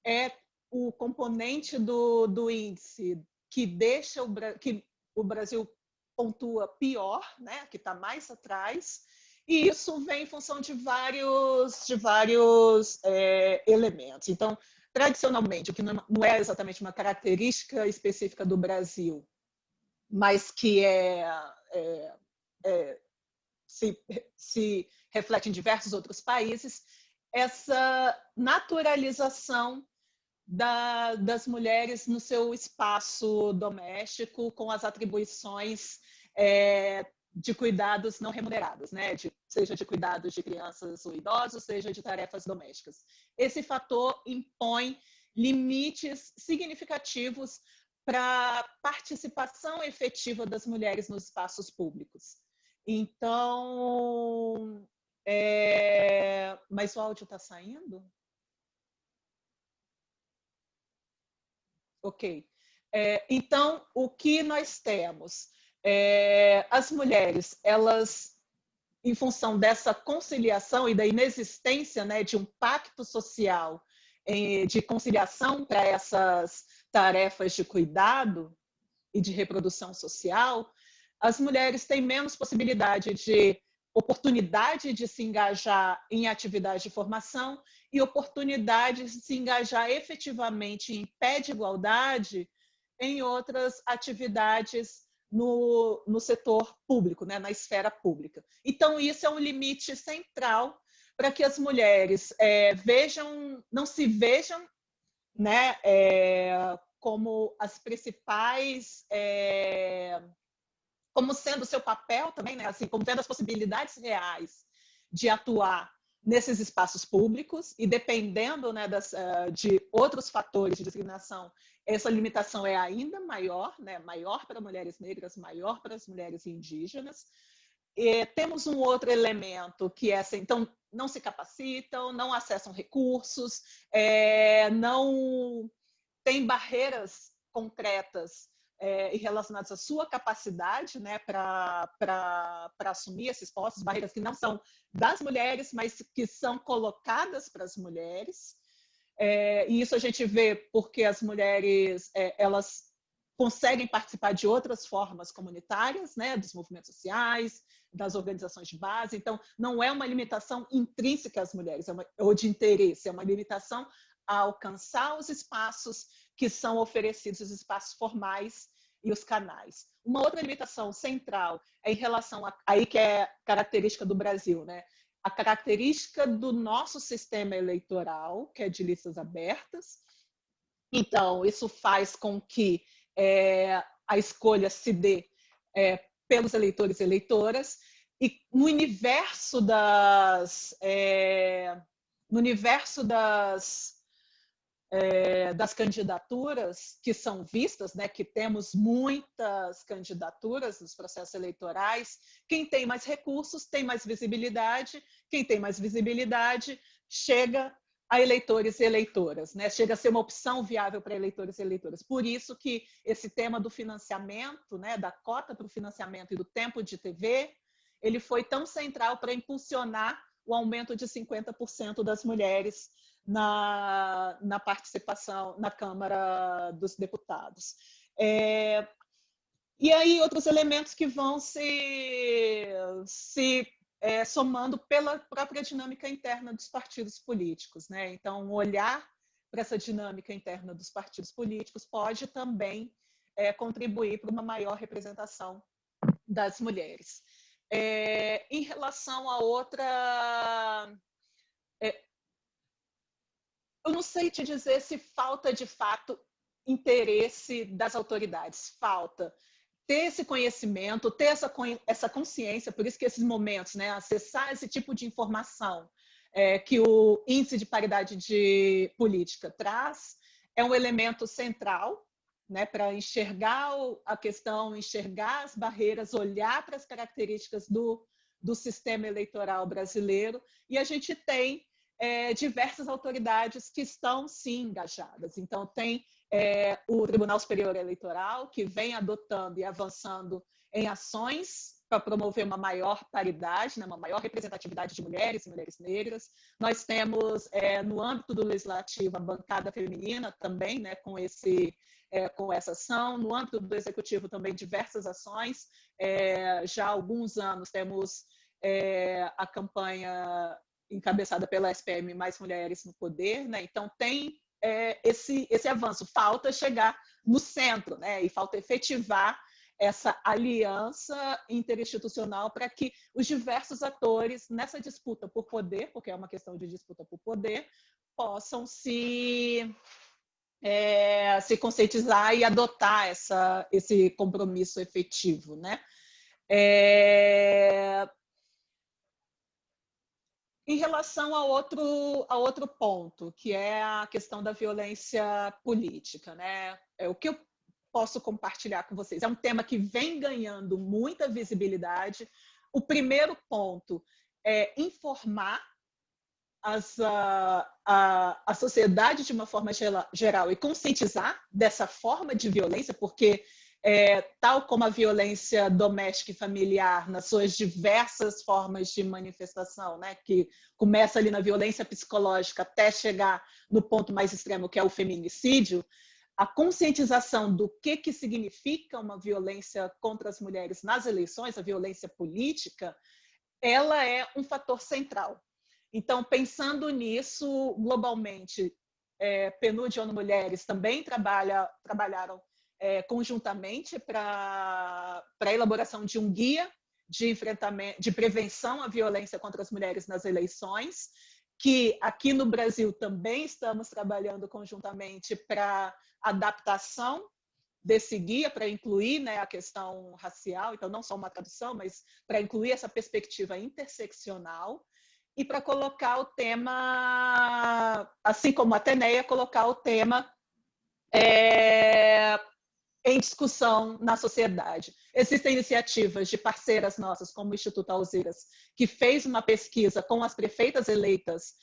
é o componente do índice que deixa que o Brasil pontua pior, né, que está mais atrás, e isso vem em função de vários elementos. Então, tradicionalmente, o que não é exatamente uma característica específica do Brasil, mas que se reflete em diversos outros países, essa naturalização das mulheres no seu espaço doméstico, com as atribuições de cuidados não remunerados, né? Seja de cuidados de crianças ou idosos, seja de tarefas domésticas. Esse fator impõe limites significativos para a participação efetiva das mulheres nos espaços públicos. Então, mas o áudio está saindo? Ok. Então, o que nós temos? As mulheres, elas, em função dessa conciliação e da inexistência, né, de um pacto social de conciliação para essas tarefas de cuidado e de reprodução social, as mulheres têm menos oportunidade de se engajar em atividade de formação e oportunidade de se engajar efetivamente em pé de igualdade em outras atividades no setor público, né, na esfera pública. Então, isso é um limite central para que as mulheres não se vejam, né, como as principais, como sendo o seu papel também, né, assim, como tendo as possibilidades reais de atuar nesses espaços públicos e dependendo, né, de outros fatores de discriminação, essa limitação é ainda maior, né, maior para mulheres negras, maior para as mulheres indígenas. E temos um outro elemento que é assim, então não se capacitam, não acessam recursos, não têm barreiras concretas e relacionadas à sua capacidade, né, para assumir esses postos, barreiras que não são das mulheres, mas que são colocadas para as mulheres. E isso a gente vê porque as mulheres elas conseguem participar de outras formas comunitárias, né, dos movimentos sociais, das organizações de base. Então, não é uma limitação intrínseca às mulheres, ou de interesse, é uma limitação a alcançar os espaços que são oferecidos, os espaços formais e os canais. Uma outra limitação central é em relação aí que é característica do Brasil, né? A característica do nosso sistema eleitoral, que é de listas abertas. Então, isso faz com que a escolha se dê pelos eleitores e eleitoras, e no universo das candidaturas que são vistas, né, que temos muitas candidaturas nos processos eleitorais, quem tem mais recursos tem mais visibilidade, quem tem mais visibilidade chega a eleitores e eleitoras, né? Chega a ser uma opção viável para eleitores e eleitoras. Por isso que esse tema do financiamento, né, da cota para o financiamento e do tempo de TV, ele foi tão central para impulsionar o aumento de 50% das mulheres na participação na Câmara dos Deputados. E aí outros elementos que vão somando pela própria dinâmica interna dos partidos políticos, né? Então, olhar para essa dinâmica interna dos partidos políticos pode também contribuir para uma maior representação das mulheres. Em relação a outra... eu não sei te dizer se falta, de fato, interesse das autoridades. Falta ter esse conhecimento, ter essa consciência, por isso que esses momentos, né, acessar esse tipo de informação que o Índice de Paridade de Política traz, é um elemento central, né, para enxergar a questão, enxergar as barreiras, olhar para as características do sistema eleitoral brasileiro, e a gente tem diversas autoridades que estão, sim, engajadas. Então, tem o Tribunal Superior Eleitoral, que vem adotando e avançando em ações para promover uma maior paridade, né, uma maior representatividade de mulheres e mulheres negras. Nós temos, no âmbito do Legislativo, a bancada feminina também, né, com essa ação. No âmbito do Executivo também diversas ações. Já há alguns anos temos a campanha encabeçada pela SPM Mais Mulheres no Poder, né? Então tem esse avanço, falta chegar no centro, né? E falta efetivar essa aliança interinstitucional para que os diversos atores nessa disputa por poder, porque é uma questão de disputa por poder, possam se conscientizar e adotar esse compromisso efetivo, né? Em relação a outro ponto, que é a questão da violência política, né? O que eu posso compartilhar com vocês? É um tema que vem ganhando muita visibilidade. O primeiro ponto é informar a sociedade de uma forma geral e conscientizar dessa forma de violência, porque tal como a violência doméstica e familiar, nas suas diversas formas de manifestação, né, que começa ali na violência psicológica até chegar no ponto mais extremo, que é o feminicídio, a conscientização do que significa uma violência contra as mulheres nas eleições, a violência política, ela é um fator central. Então, pensando nisso, globalmente, PNUD e ONU Mulheres também trabalharam conjuntamente para a elaboração de um guia de prevenção à violência contra as mulheres nas eleições, que aqui no Brasil também estamos trabalhando conjuntamente para adaptação desse guia, para incluir, né, a questão racial, então não só uma tradução, mas para incluir essa perspectiva interseccional e para colocar o tema, assim como a Ateneia, colocar o tema em discussão na sociedade. Existem iniciativas de parceiras nossas, como o Instituto Alziras, que fez uma pesquisa com as prefeitas eleitas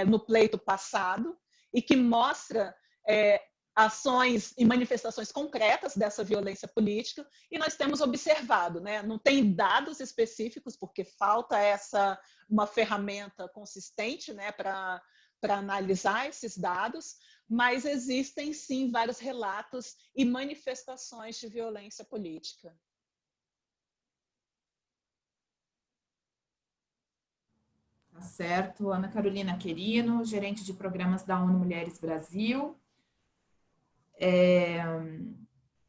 no pleito passado e que mostra ações e manifestações concretas dessa violência política, e nós temos observado, né? Não tem dados específicos, porque falta uma ferramenta consistente, né, para analisar esses dados, mas existem sim vários relatos e manifestações de violência política. Tá certo. Ana Carolina Querino, gerente de programas da ONU Mulheres Brasil.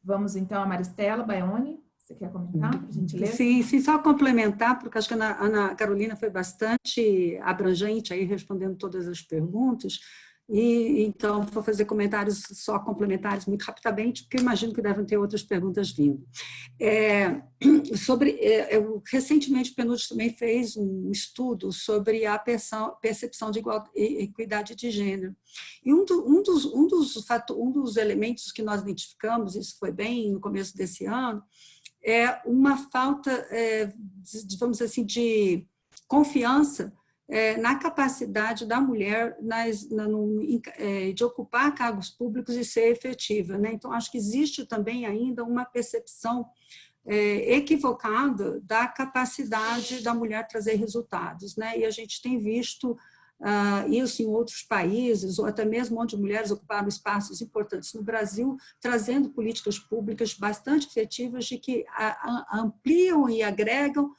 Vamos então a Maristela Baione. Você quer comentar, por gentileza? Sim, só complementar, porque acho que a Ana Carolina foi bastante abrangente aí, respondendo todas as perguntas, e então vou fazer comentários só complementares muito rapidamente, porque eu imagino que devem ter outras perguntas vindo. Recentemente o PNUD também fez um estudo sobre a percepção de equidade de gênero, e um dos elementos que nós identificamos, isso foi bem no começo desse ano, é uma falta, vamos dizer assim, de confiança na capacidade da mulher de ocupar cargos públicos e ser efetiva, né? Então, acho que existe também ainda uma percepção equivocada da capacidade da mulher trazer resultados, né? E a gente tem visto isso em outros países, ou até mesmo onde mulheres ocuparam espaços importantes no Brasil, trazendo políticas públicas bastante efetivas de que ampliam e agregam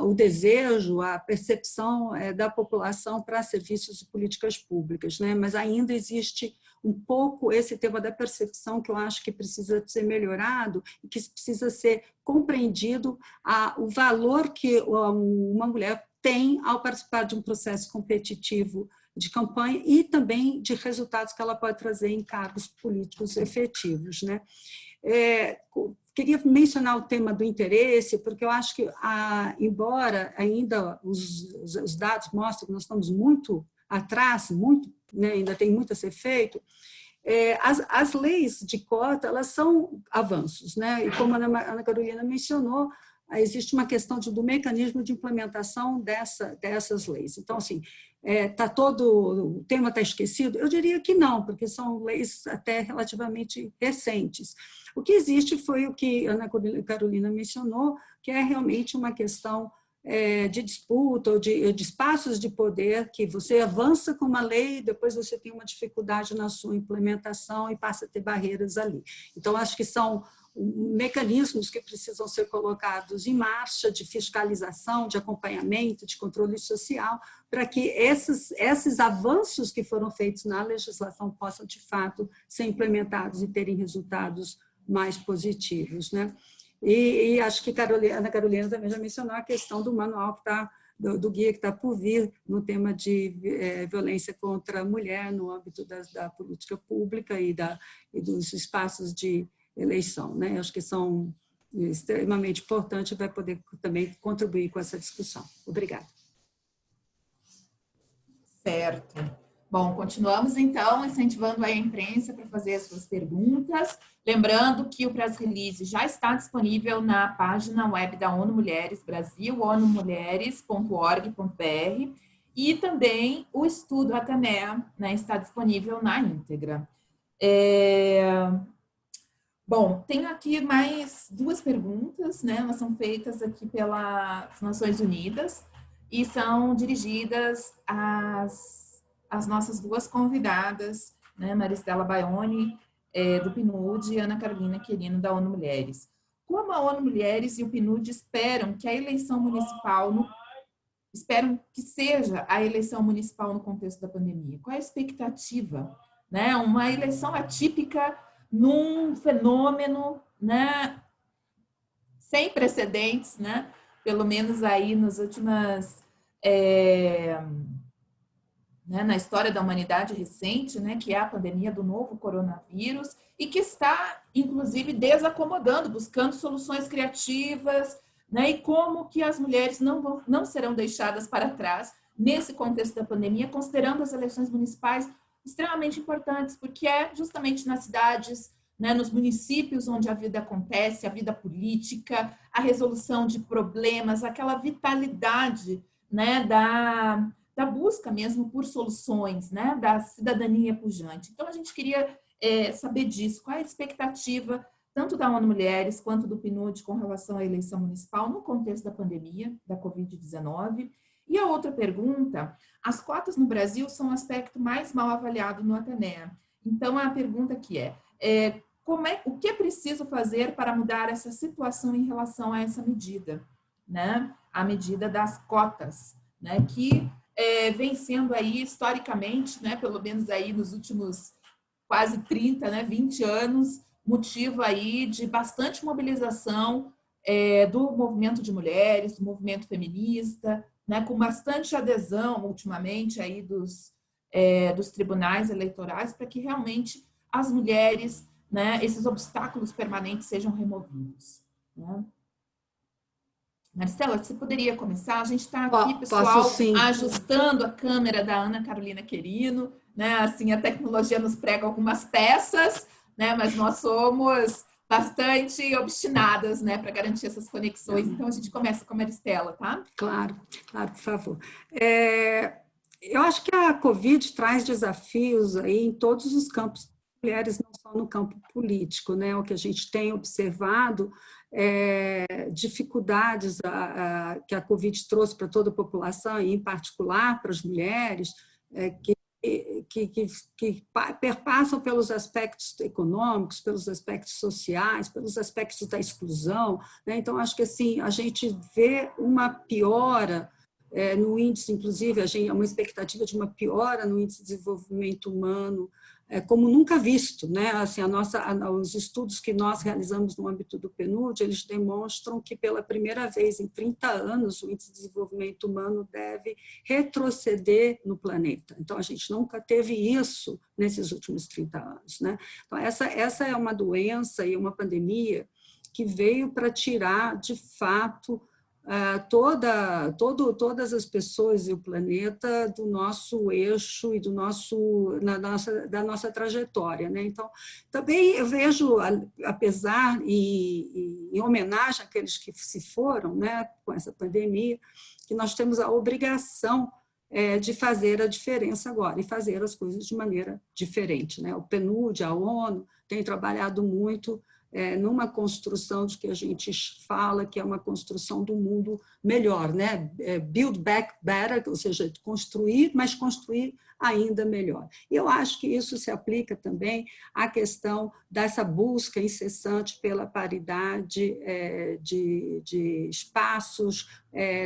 o desejo, a percepção da população para serviços e políticas públicas, né? Mas ainda existe um pouco esse tema da percepção que eu acho que precisa ser melhorado e que precisa ser compreendido o valor que uma mulher tem ao participar de um processo competitivo de campanha e também de resultados que ela pode trazer em cargos políticos efetivos, né? Queria mencionar o tema do interesse, porque eu acho que, embora ainda os dados mostrem que nós estamos muito atrás, né, ainda tem muito a ser feito, as leis de cota, elas são avanços, né? E como a Ana Carolina mencionou, existe uma questão do mecanismo de implementação dessas leis. Então, assim, o tema está esquecido? Eu diria que não, porque são leis até relativamente recentes. O que existe foi o que a Ana Carolina mencionou, que é realmente uma questão de disputa ou de espaços de poder, que você avança com uma lei e depois você tem uma dificuldade na sua implementação e passa a ter barreiras ali. Então, acho que são mecanismos que precisam ser colocados em marcha de fiscalização, de acompanhamento, de controle social, para que esses avanços que foram feitos na legislação possam, de fato, ser implementados e terem resultados mais positivos, né? E acho que a Ana Carolina também já mencionou a questão do manual do guia que está por vir no tema de violência contra a mulher no âmbito da política pública e dos espaços de eleição, né? Acho que são extremamente importantes e vai poder também contribuir com essa discussão. Obrigada. Certo. Bom, continuamos então incentivando a imprensa para fazer as suas perguntas. Lembrando que o press release já está disponível na página web da ONU Mulheres Brasil, onumulheres.org.br, e também o estudo Atenea, né, está disponível na íntegra. Bom, tenho aqui mais duas perguntas, né? Elas são feitas aqui pelas Nações Unidas e são dirigidas às nossas duas convidadas, né? Maristela Baione, do PNUD, e Ana Carolina Querino, da ONU Mulheres. Como a ONU Mulheres e o PNUD esperam que a eleição municipal, esperam que seja a eleição municipal no contexto da pandemia? Qual é a expectativa, né? Uma eleição atípica num fenômeno, né, sem precedentes, né, pelo menos aí nas últimas, né, na história da humanidade recente, né, que é a pandemia do novo coronavírus, e que está, inclusive, desacomodando, buscando soluções criativas, né, e como que as mulheres não serão deixadas para trás nesse contexto da pandemia, considerando as eleições municipais extremamente importantes, porque é justamente nas cidades, né, nos municípios onde a vida acontece, a vida política, a resolução de problemas, aquela vitalidade, né, da busca mesmo por soluções, né, da cidadania pujante. Então, a gente queria saber disso, qual é a expectativa tanto da ONU Mulheres quanto do PNUD com relação à eleição municipal no contexto da pandemia, da Covid-19. E a outra pergunta, as cotas no Brasil são o aspecto mais mal avaliado no Atenea. Então, a pergunta aqui o que é preciso fazer para mudar essa situação em relação a essa medida, né? A medida das cotas, né? Que vem sendo aí, historicamente, né? Pelo menos aí nos últimos quase 30, né? 20 anos, motivo aí de bastante mobilização do movimento de mulheres, do movimento feminista, né, com bastante adesão, ultimamente, aí dos tribunais eleitorais, para que realmente as mulheres, né, esses obstáculos permanentes sejam removidos. Né? Maristela, você poderia começar? A gente está aqui, pessoal, ajustando a câmera da Ana Carolina Querino, né? Assim, a tecnologia nos prega algumas peças, né, mas nós somos bastante obstinadas, né, para garantir essas conexões. Então, a gente começa com a Maristela, tá? Claro, por favor. Eu acho que a Covid traz desafios aí em todos os campos mulheres não só no campo político, né? O que a gente tem observado dificuldades que a Covid trouxe para toda a população, e em particular para as mulheres, que perpassam pelos aspectos econômicos, pelos aspectos sociais, pelos aspectos da exclusão, né? Então, acho que assim, a gente vê uma piora no índice, inclusive, uma expectativa de uma piora no índice de desenvolvimento humano, como nunca visto, né? Assim, os estudos que nós realizamos no âmbito do PNUD, eles demonstram que pela primeira vez em 30 anos o índice de desenvolvimento humano deve retroceder no planeta. Então, a gente nunca teve isso nesses últimos 30 anos, né? Então, essa é uma doença e uma pandemia que veio para tirar, de fato, todas as pessoas e o planeta do nosso eixo e da nossa trajetória, né? Então, também eu vejo, apesar e em homenagem àqueles que se foram, né, com essa pandemia, que nós temos a obrigação de fazer a diferença agora e fazer as coisas de maneira diferente, né? O PNUD, a ONU, tem trabalhado muito numa construção de que a gente fala que é uma construção do mundo melhor, né? Build back better, ou seja, construir, mas construir ainda melhor. E eu acho que isso se aplica também à questão dessa busca incessante pela paridade de espaços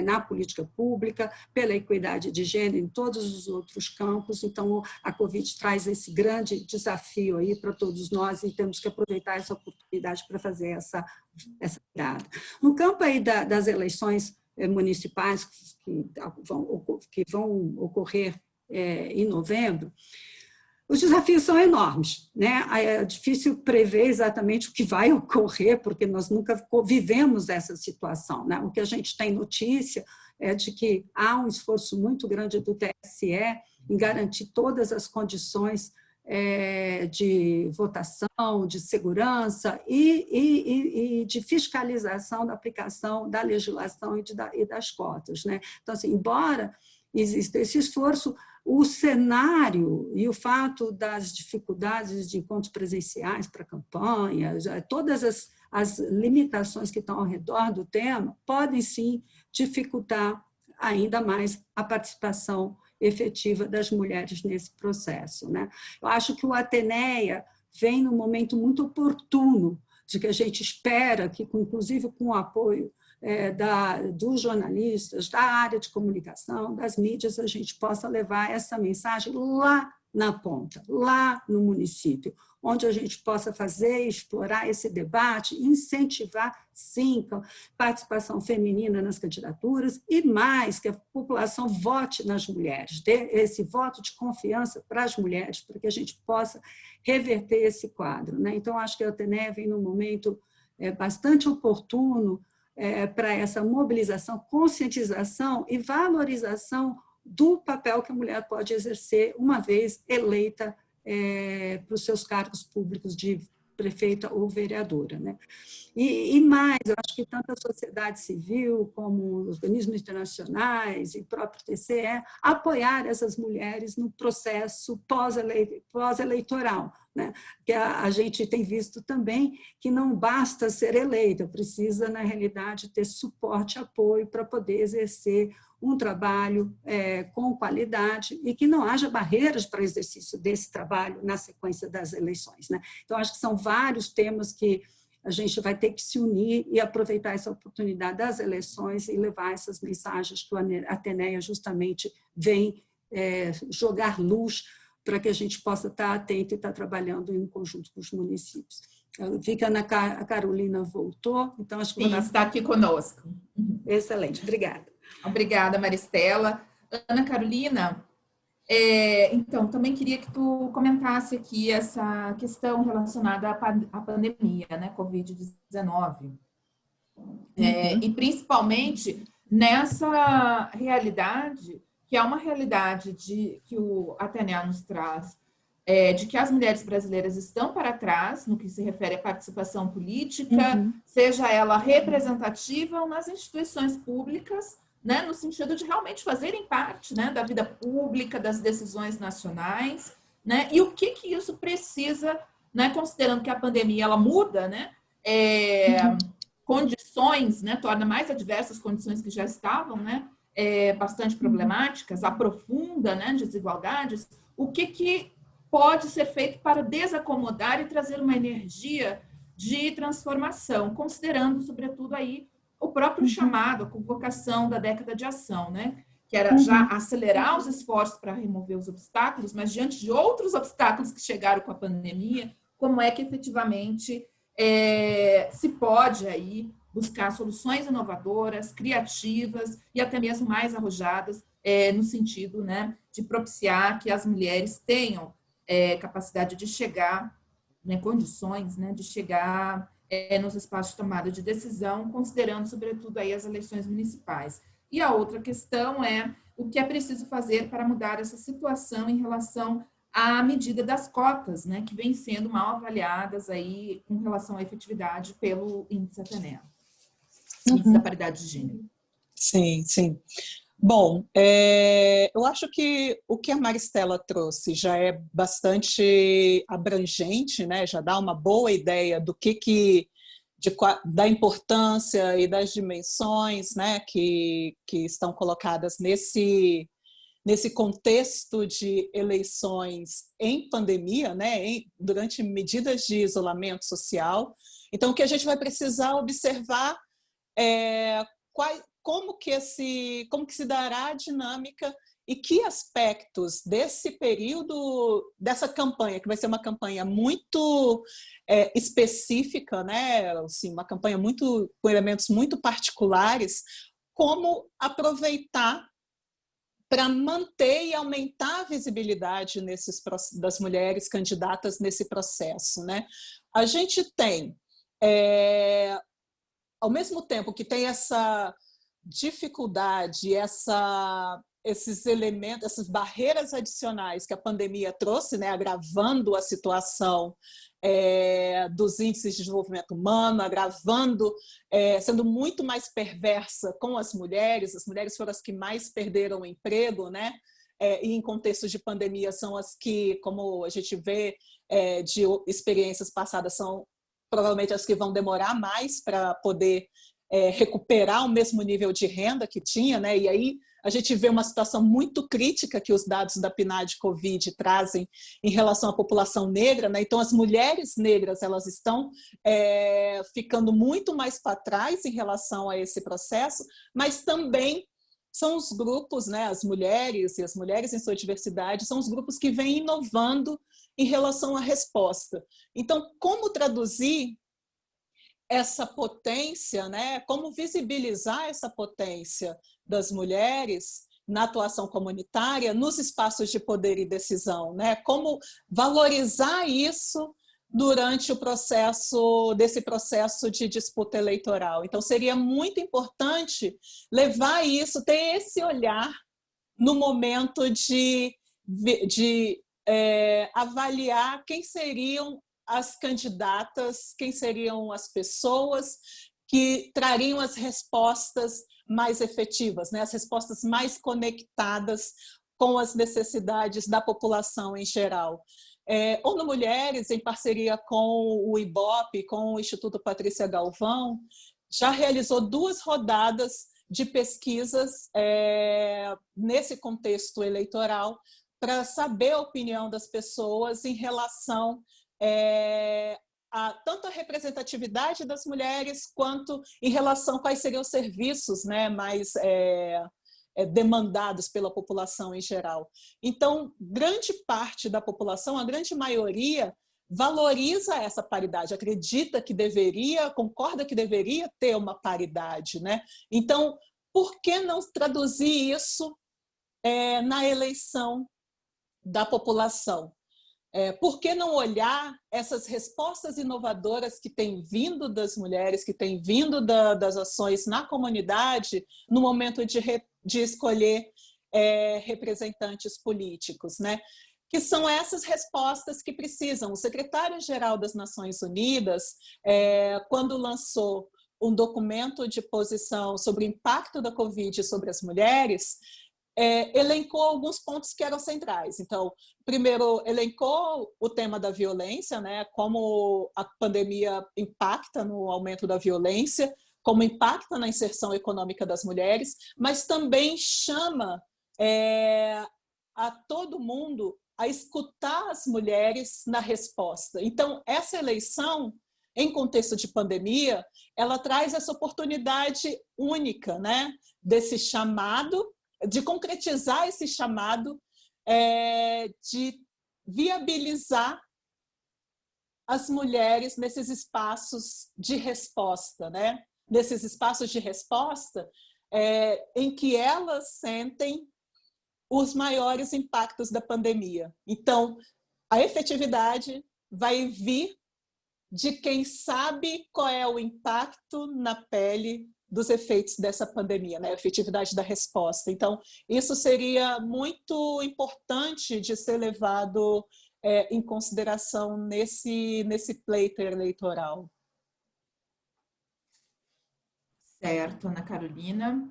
na política pública, pela equidade de gênero em todos os outros campos. Então, a Covid traz esse grande desafio aí para todos nós e temos que aproveitar essa oportunidade para fazer essa virada. No campo aí das eleições municipais que vão ocorrer em novembro, os desafios são enormes, né? É difícil prever exatamente o que vai ocorrer, porque nós nunca vivemos essa situação, né? O que a gente tem notícia é de que há um esforço muito grande do TSE em garantir todas as condições de votação, de segurança e de fiscalização da aplicação da legislação e das cotas, né? Então, assim, embora exista esse esforço, o cenário e o fato das dificuldades de encontros presenciais para campanhas, todas as limitações que estão ao redor do tema, podem sim dificultar ainda mais a participação efetiva das mulheres nesse processo, né? Eu acho que o Ateneia vem num momento muito oportuno, de que a gente espera que, inclusive com o apoio dos jornalistas, da área de comunicação, das mídias, a gente possa levar essa mensagem lá na ponta, lá no município, onde a gente possa fazer, explorar esse debate, incentivar, sim, a participação feminina nas candidaturas e mais, que a população vote nas mulheres, dê esse voto de confiança para as mulheres, para que a gente possa reverter esse quadro, né? Então, acho que a Ateneia vem num momento bastante oportuno para essa mobilização, conscientização e valorização do papel que a mulher pode exercer uma vez eleita para os seus cargos públicos de prefeita ou vereadora, né? E mais, eu acho que tanto a sociedade civil como os organismos internacionais e o próprio TCE apoiar essas mulheres no processo pós-eleitoral, né? Que a gente tem visto também que não basta ser eleita, precisa, na realidade, ter suporte e apoio para poder exercer um trabalho com qualidade e que não haja barreiras para o exercício desse trabalho na sequência das eleições, né? Então, acho que são vários temas que a gente vai ter que se unir e aproveitar essa oportunidade das eleições e levar essas mensagens que o Ateneia justamente vem jogar luz para que a gente possa estar atento e estar trabalhando em conjunto com os municípios. Eu vi que a Carolina voltou, então acho que... Sim, está aqui conosco. Excelente, obrigada. Obrigada, Maristela. Ana Carolina, então, também queria que tu comentasse aqui essa questão relacionada à pandemia, né, Covid-19. E principalmente nessa realidade, que é uma realidade que o Ateneia nos traz, de que as mulheres brasileiras estão para trás no que se refere à participação política, seja ela representativa ou nas instituições públicas, né, no sentido de realmente fazerem parte, né, da vida pública, das decisões nacionais. né? E o que isso precisa, né? Considerando que a pandemia ela muda, né? Condições, né? Torna mais adversas condições que já estavam, né? Bastante problemáticas, aprofunda, né? Desigualdades. O que pode ser feito para desacomodar e trazer uma energia de transformação, considerando, sobretudo, aí o próprio chamado, a convocação da década de ação, né? Que era já acelerar os esforços para remover os obstáculos, mas diante de outros obstáculos que chegaram com a pandemia, como é que efetivamente se pode aí buscar soluções inovadoras, criativas e até mesmo mais arrojadas, no sentido, né, de propiciar que as mulheres tenham capacidade de chegar, né, condições, né, de chegar nos espaços de tomada de decisão, considerando, sobretudo, aí as eleições municipais. E a outra questão é o que é preciso fazer para mudar essa situação em relação à medida das cotas, né, que vêm sendo mal avaliadas aí com relação à efetividade pelo índice Atenea, índice da paridade de gênero. Sim, sim. Bom, eu acho que o que a Maristela trouxe já é bastante abrangente, né? Já dá uma boa ideia do da importância e das dimensões, né, que estão colocadas nesse contexto de eleições em pandemia, né, durante medidas de isolamento social. Então, o que a gente vai precisar observar é como que se dará a dinâmica e que aspectos desse período, dessa campanha, que vai ser uma campanha muito específica, né? Assim, uma campanha com elementos muito particulares, como aproveitar para manter e aumentar a visibilidade das mulheres candidatas nesse processo, né? A gente tem, ao mesmo tempo que tem essa dificuldade, esses elementos, essas barreiras adicionais que a pandemia trouxe, né, agravando a situação dos índices de desenvolvimento humano, agravando, sendo muito mais perversa com as mulheres foram as que mais perderam o emprego, né? E em contextos de pandemia são as que, como a gente vê de experiências passadas, são provavelmente as que vão demorar mais para poder recuperar o mesmo nível de renda que tinha, né? E aí a gente vê uma situação muito crítica que os dados da PNAD Covid trazem em relação à população negra, né? Então as mulheres negras elas estão ficando muito mais para trás em relação a esse processo, mas também são os grupos, né? As mulheres e as mulheres em sua diversidade são os grupos que vêm inovando em relação à resposta. Então, como traduzir essa potência, né? Como visibilizar essa potência das mulheres na atuação comunitária, nos espaços de poder e decisão, né? Como valorizar isso durante desse processo de disputa eleitoral. Então, seria muito importante levar isso, ter esse olhar no momento de avaliar quem seriam as candidatas, quem seriam as pessoas que trariam as respostas mais efetivas, né? As respostas mais conectadas com as necessidades da população em geral. ONU Mulheres, em parceria com o IBOP, com o Instituto Patrícia Galvão, já realizou 2 rodadas de pesquisas nesse contexto eleitoral para saber a opinião das pessoas em relação tanto a representatividade das mulheres quanto em relação a quais seriam os serviços, né, mais demandados pela população em geral. Então, grande parte da população, a grande maioria, valoriza essa paridade, acredita que concorda que deveria ter uma paridade, né? Então, por que não traduzir isso na eleição da população? Por que não olhar essas respostas inovadoras que têm vindo das mulheres, que têm vindo das ações na comunidade, no momento de escolher representantes políticos, né? Que são essas respostas que precisam. O secretário-geral das Nações Unidas, quando lançou um documento de posição sobre o impacto da Covid sobre as mulheres, elencou alguns pontos que eram centrais. Então, primeiro, elencou o tema da violência, né? Como a pandemia impacta no aumento da violência, como impacta na inserção econômica das mulheres, mas também chama a todo mundo a escutar as mulheres na resposta. Então, essa eleição, em contexto de pandemia, ela traz essa oportunidade única, né? Desse chamado, de concretizar esse chamado, de viabilizar as mulheres nesses espaços de resposta, né? Nesses espaços de resposta em que elas sentem os maiores impactos da pandemia. Então, a efetividade vai vir de quem sabe qual é o impacto na pele dos efeitos dessa pandemia, né? A efetividade da resposta. Então, isso seria muito importante de ser levado em consideração nesse pleito eleitoral. Certo, Ana Carolina.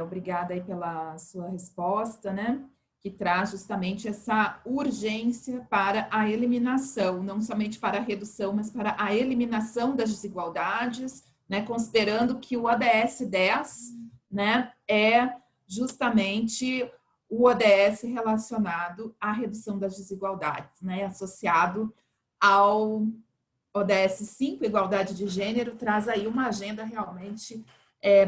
Obrigada aí pela sua resposta, né? Que traz justamente essa urgência para a eliminação, não somente para a redução, mas para a eliminação das desigualdades, né? Considerando que o ODS 10, né, é justamente o ODS relacionado à redução das desigualdades, né? Associado ao ODS 5, igualdade de gênero, traz aí uma agenda realmente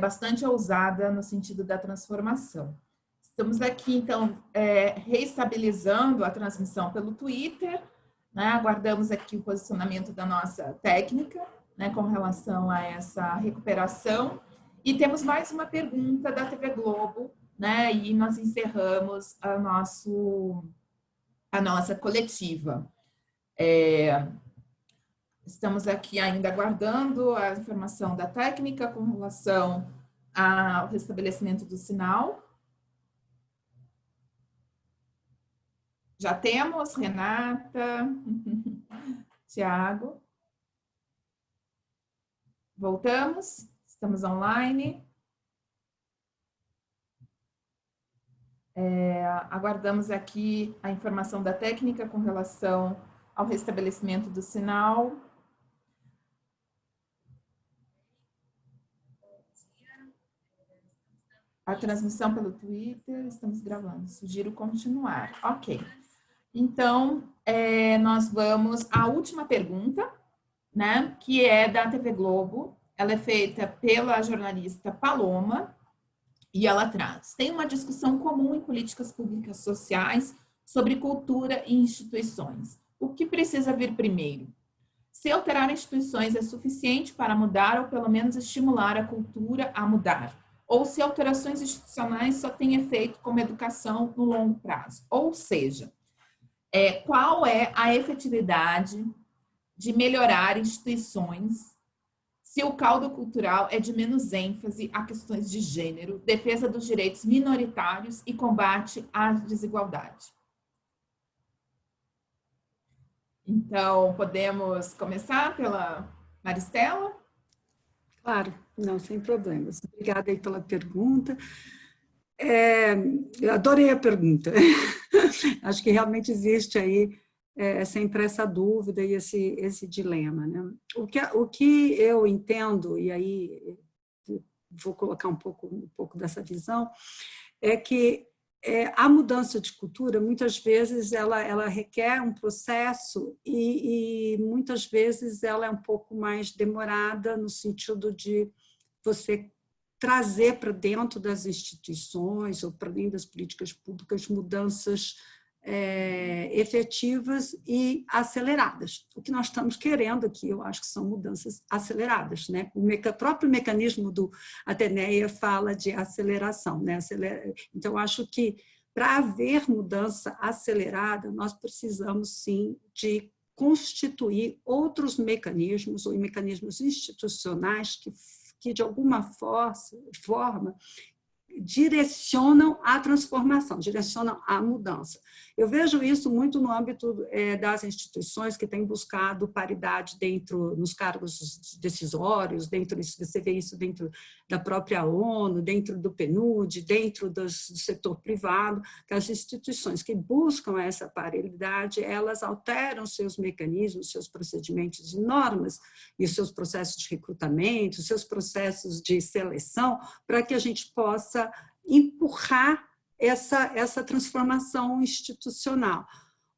bastante ousada no sentido da transformação. Estamos aqui, então, reestabilizando a transmissão pelo Twitter, né? Aguardamos aqui o posicionamento da nossa técnica, né, com relação a essa recuperação. E temos mais uma pergunta da TV Globo, né? E nós encerramos a nossa coletiva. Estamos aqui ainda aguardando a informação da técnica com relação ao restabelecimento do sinal. Já temos, Renata, Tiago. Voltamos, estamos online. Aguardamos aqui a informação da técnica com relação ao restabelecimento do sinal. A transmissão pelo Twitter, estamos gravando. Sugiro continuar. Ok. Então, nós vamos à última pergunta, né, que é da TV Globo. Ela é feita pela jornalista Paloma e ela traz: tem uma discussão comum em políticas públicas sociais sobre cultura e instituições. O que precisa vir primeiro? Se alterar instituições é suficiente para mudar ou pelo menos estimular a cultura a mudar? Ou se alterações institucionais só têm efeito como educação no longo prazo? Ou seja, qual é a efetividade de melhorar instituições se o caldo cultural é de menos ênfase a questões de gênero, defesa dos direitos minoritários e combate à desigualdade? Então, podemos começar pela Maristela? Claro, não, sem problemas. Obrigada aí pela pergunta. Eu adorei a pergunta. Acho que realmente existe aí sempre essa dúvida e esse dilema, né? O que eu entendo, e aí vou colocar um pouco dessa visão, é que a mudança de cultura, muitas vezes, ela requer um processo e muitas vezes ela é um pouco mais demorada no sentido de você trazer para dentro das instituições ou para dentro das políticas públicas mudanças efetivas e aceleradas. O que nós estamos querendo aqui, eu acho que são mudanças aceleradas, né? O próprio mecanismo do Ateneia fala de aceleração, né? Então, eu acho que para haver mudança acelerada, nós precisamos, sim, de constituir outros mecanismos ou mecanismos institucionais que de alguma forma, direcionam a transformação, direcionam a mudança. Eu vejo isso muito no âmbito das instituições que têm buscado paridade nos cargos decisórios, você vê isso dentro da própria ONU, dentro do PNUD, dentro do setor privado, que as instituições que buscam essa paridade, elas alteram seus mecanismos, seus procedimentos e normas, e os seus processos de recrutamento, os seus processos de seleção, para que a gente possa empurrar essa transformação institucional.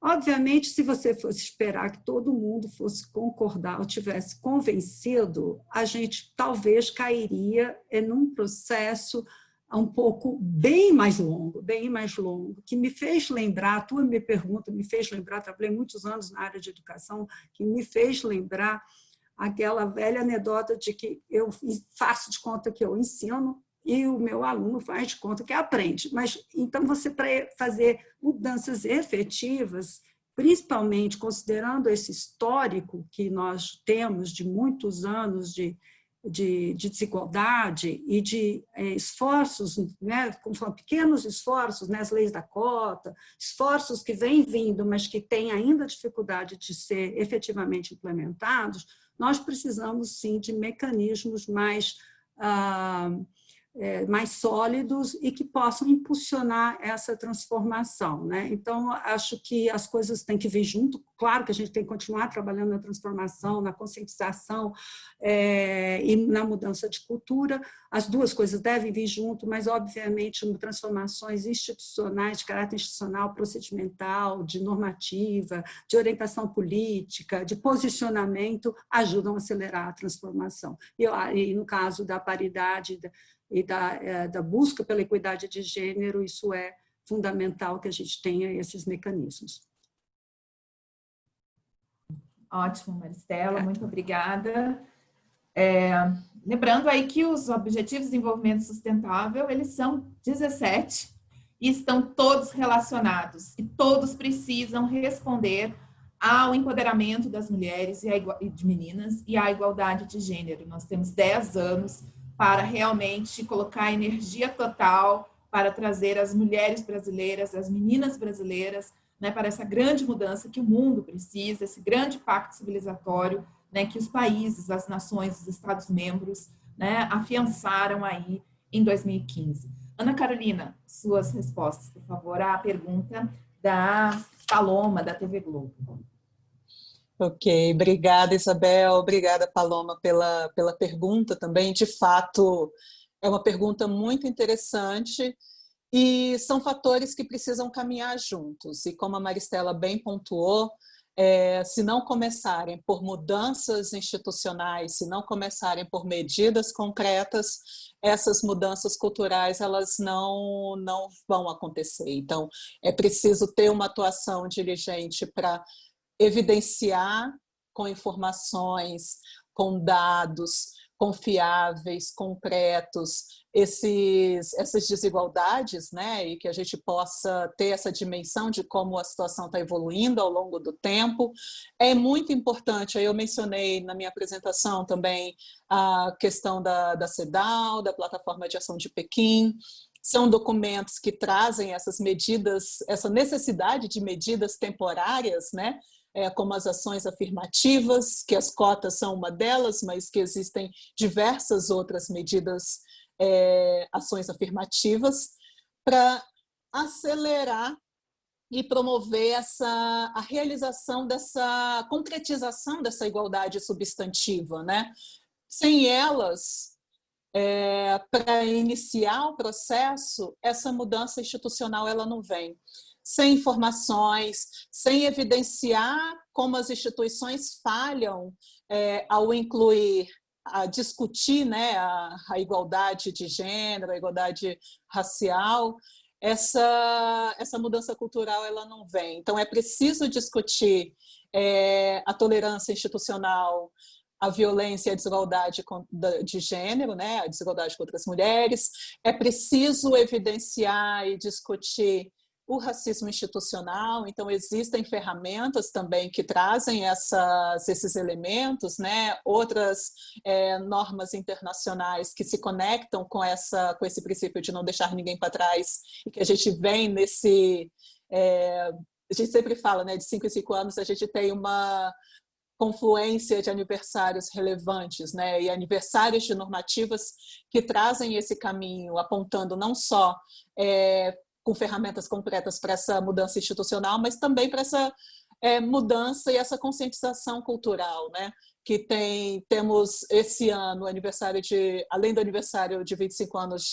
Obviamente, se você fosse esperar que todo mundo fosse concordar ou tivesse convencido, a gente talvez cairia num processo um pouco bem mais longo, que me fez lembrar, a tua me pergunta, me fez lembrar, trabalhei muitos anos na área de educação, que me fez lembrar aquela velha anedota de que eu faço de conta que eu ensino, e o meu aluno faz de conta que aprende. Mas, então, você, para fazer mudanças efetivas, principalmente considerando esse histórico que nós temos de muitos anos de desigualdade e de esforços, né, como falam, pequenos esforços, né, as leis da cota, esforços que vêm vindo, mas que têm ainda dificuldade de ser efetivamente implementados, nós precisamos, sim, de mecanismos mais sólidos e que possam impulsionar essa transformação, né? Então, acho que as coisas têm que vir junto. Claro que a gente tem que continuar trabalhando na transformação, na conscientização e na mudança de cultura. As duas coisas devem vir junto, mas, obviamente, transformações institucionais, de caráter institucional, procedimental, de normativa, de orientação política, de posicionamento, ajudam a acelerar a transformação. E no caso da paridade e da busca pela equidade de gênero, isso é fundamental que a gente tenha esses mecanismos. Ótimo, Maristela, muito obrigada. Lembrando aí que os Objetivos de Desenvolvimento Sustentável, eles são 17 e estão todos relacionados, e todos precisam responder ao empoderamento das mulheres e de meninas e à igualdade de gênero. Nós temos 10 anos para realmente colocar energia total para trazer as mulheres brasileiras, as meninas brasileiras, né, para essa grande mudança que o mundo precisa, esse grande pacto civilizatório, né, que os países, as nações, os Estados-membros, né, afiançaram aí em 2015. Ana Carolina, suas respostas, por favor, à pergunta da Paloma, da TV Globo. Ok, obrigada, Isabel, obrigada, Paloma, pela pergunta também. De fato, é uma pergunta muito interessante e são fatores que precisam caminhar juntos. E como a Maristela bem pontuou, se não começarem por mudanças institucionais, se não começarem por medidas concretas, essas mudanças culturais elas não vão acontecer. Então, é preciso ter uma atuação diligente para evidenciar com informações, com dados confiáveis, concretos, essas desigualdades, né? E que a gente possa ter essa dimensão de como a situação está evoluindo ao longo do tempo. É muito importante, aí eu mencionei na minha apresentação também a questão da CEDAW, da Plataforma de Ação de Pequim. São documentos que trazem essas medidas, essa necessidade de medidas temporárias, né? Como as ações afirmativas, que as cotas são uma delas, mas que existem diversas outras medidas, ações afirmativas, para acelerar e promover a realização dessa concretização dessa igualdade substantiva, né? Sem elas, para iniciar o processo, essa mudança institucional ela não vem. Sem informações, sem evidenciar como as instituições falham ao incluir, a discutir, né, a igualdade de gênero, a igualdade racial, essa mudança cultural ela não vem. Então, é preciso discutir a tolerância institucional, a violência e a desigualdade de gênero, né, a desigualdade contra as mulheres. É preciso evidenciar e discutir o racismo institucional. Então, existem ferramentas também que trazem esses elementos, né? Outras normas internacionais que se conectam com esse princípio de não deixar ninguém para trás, e que a gente vem nesse... a gente sempre fala, né, de 5 em 5 anos a gente tem uma confluência de aniversários relevantes, né, e aniversários de normativas que trazem esse caminho, apontando não só com ferramentas concretas para essa mudança institucional, mas também para essa mudança e essa conscientização cultural, né? Que temos esse ano além do aniversário de 25 anos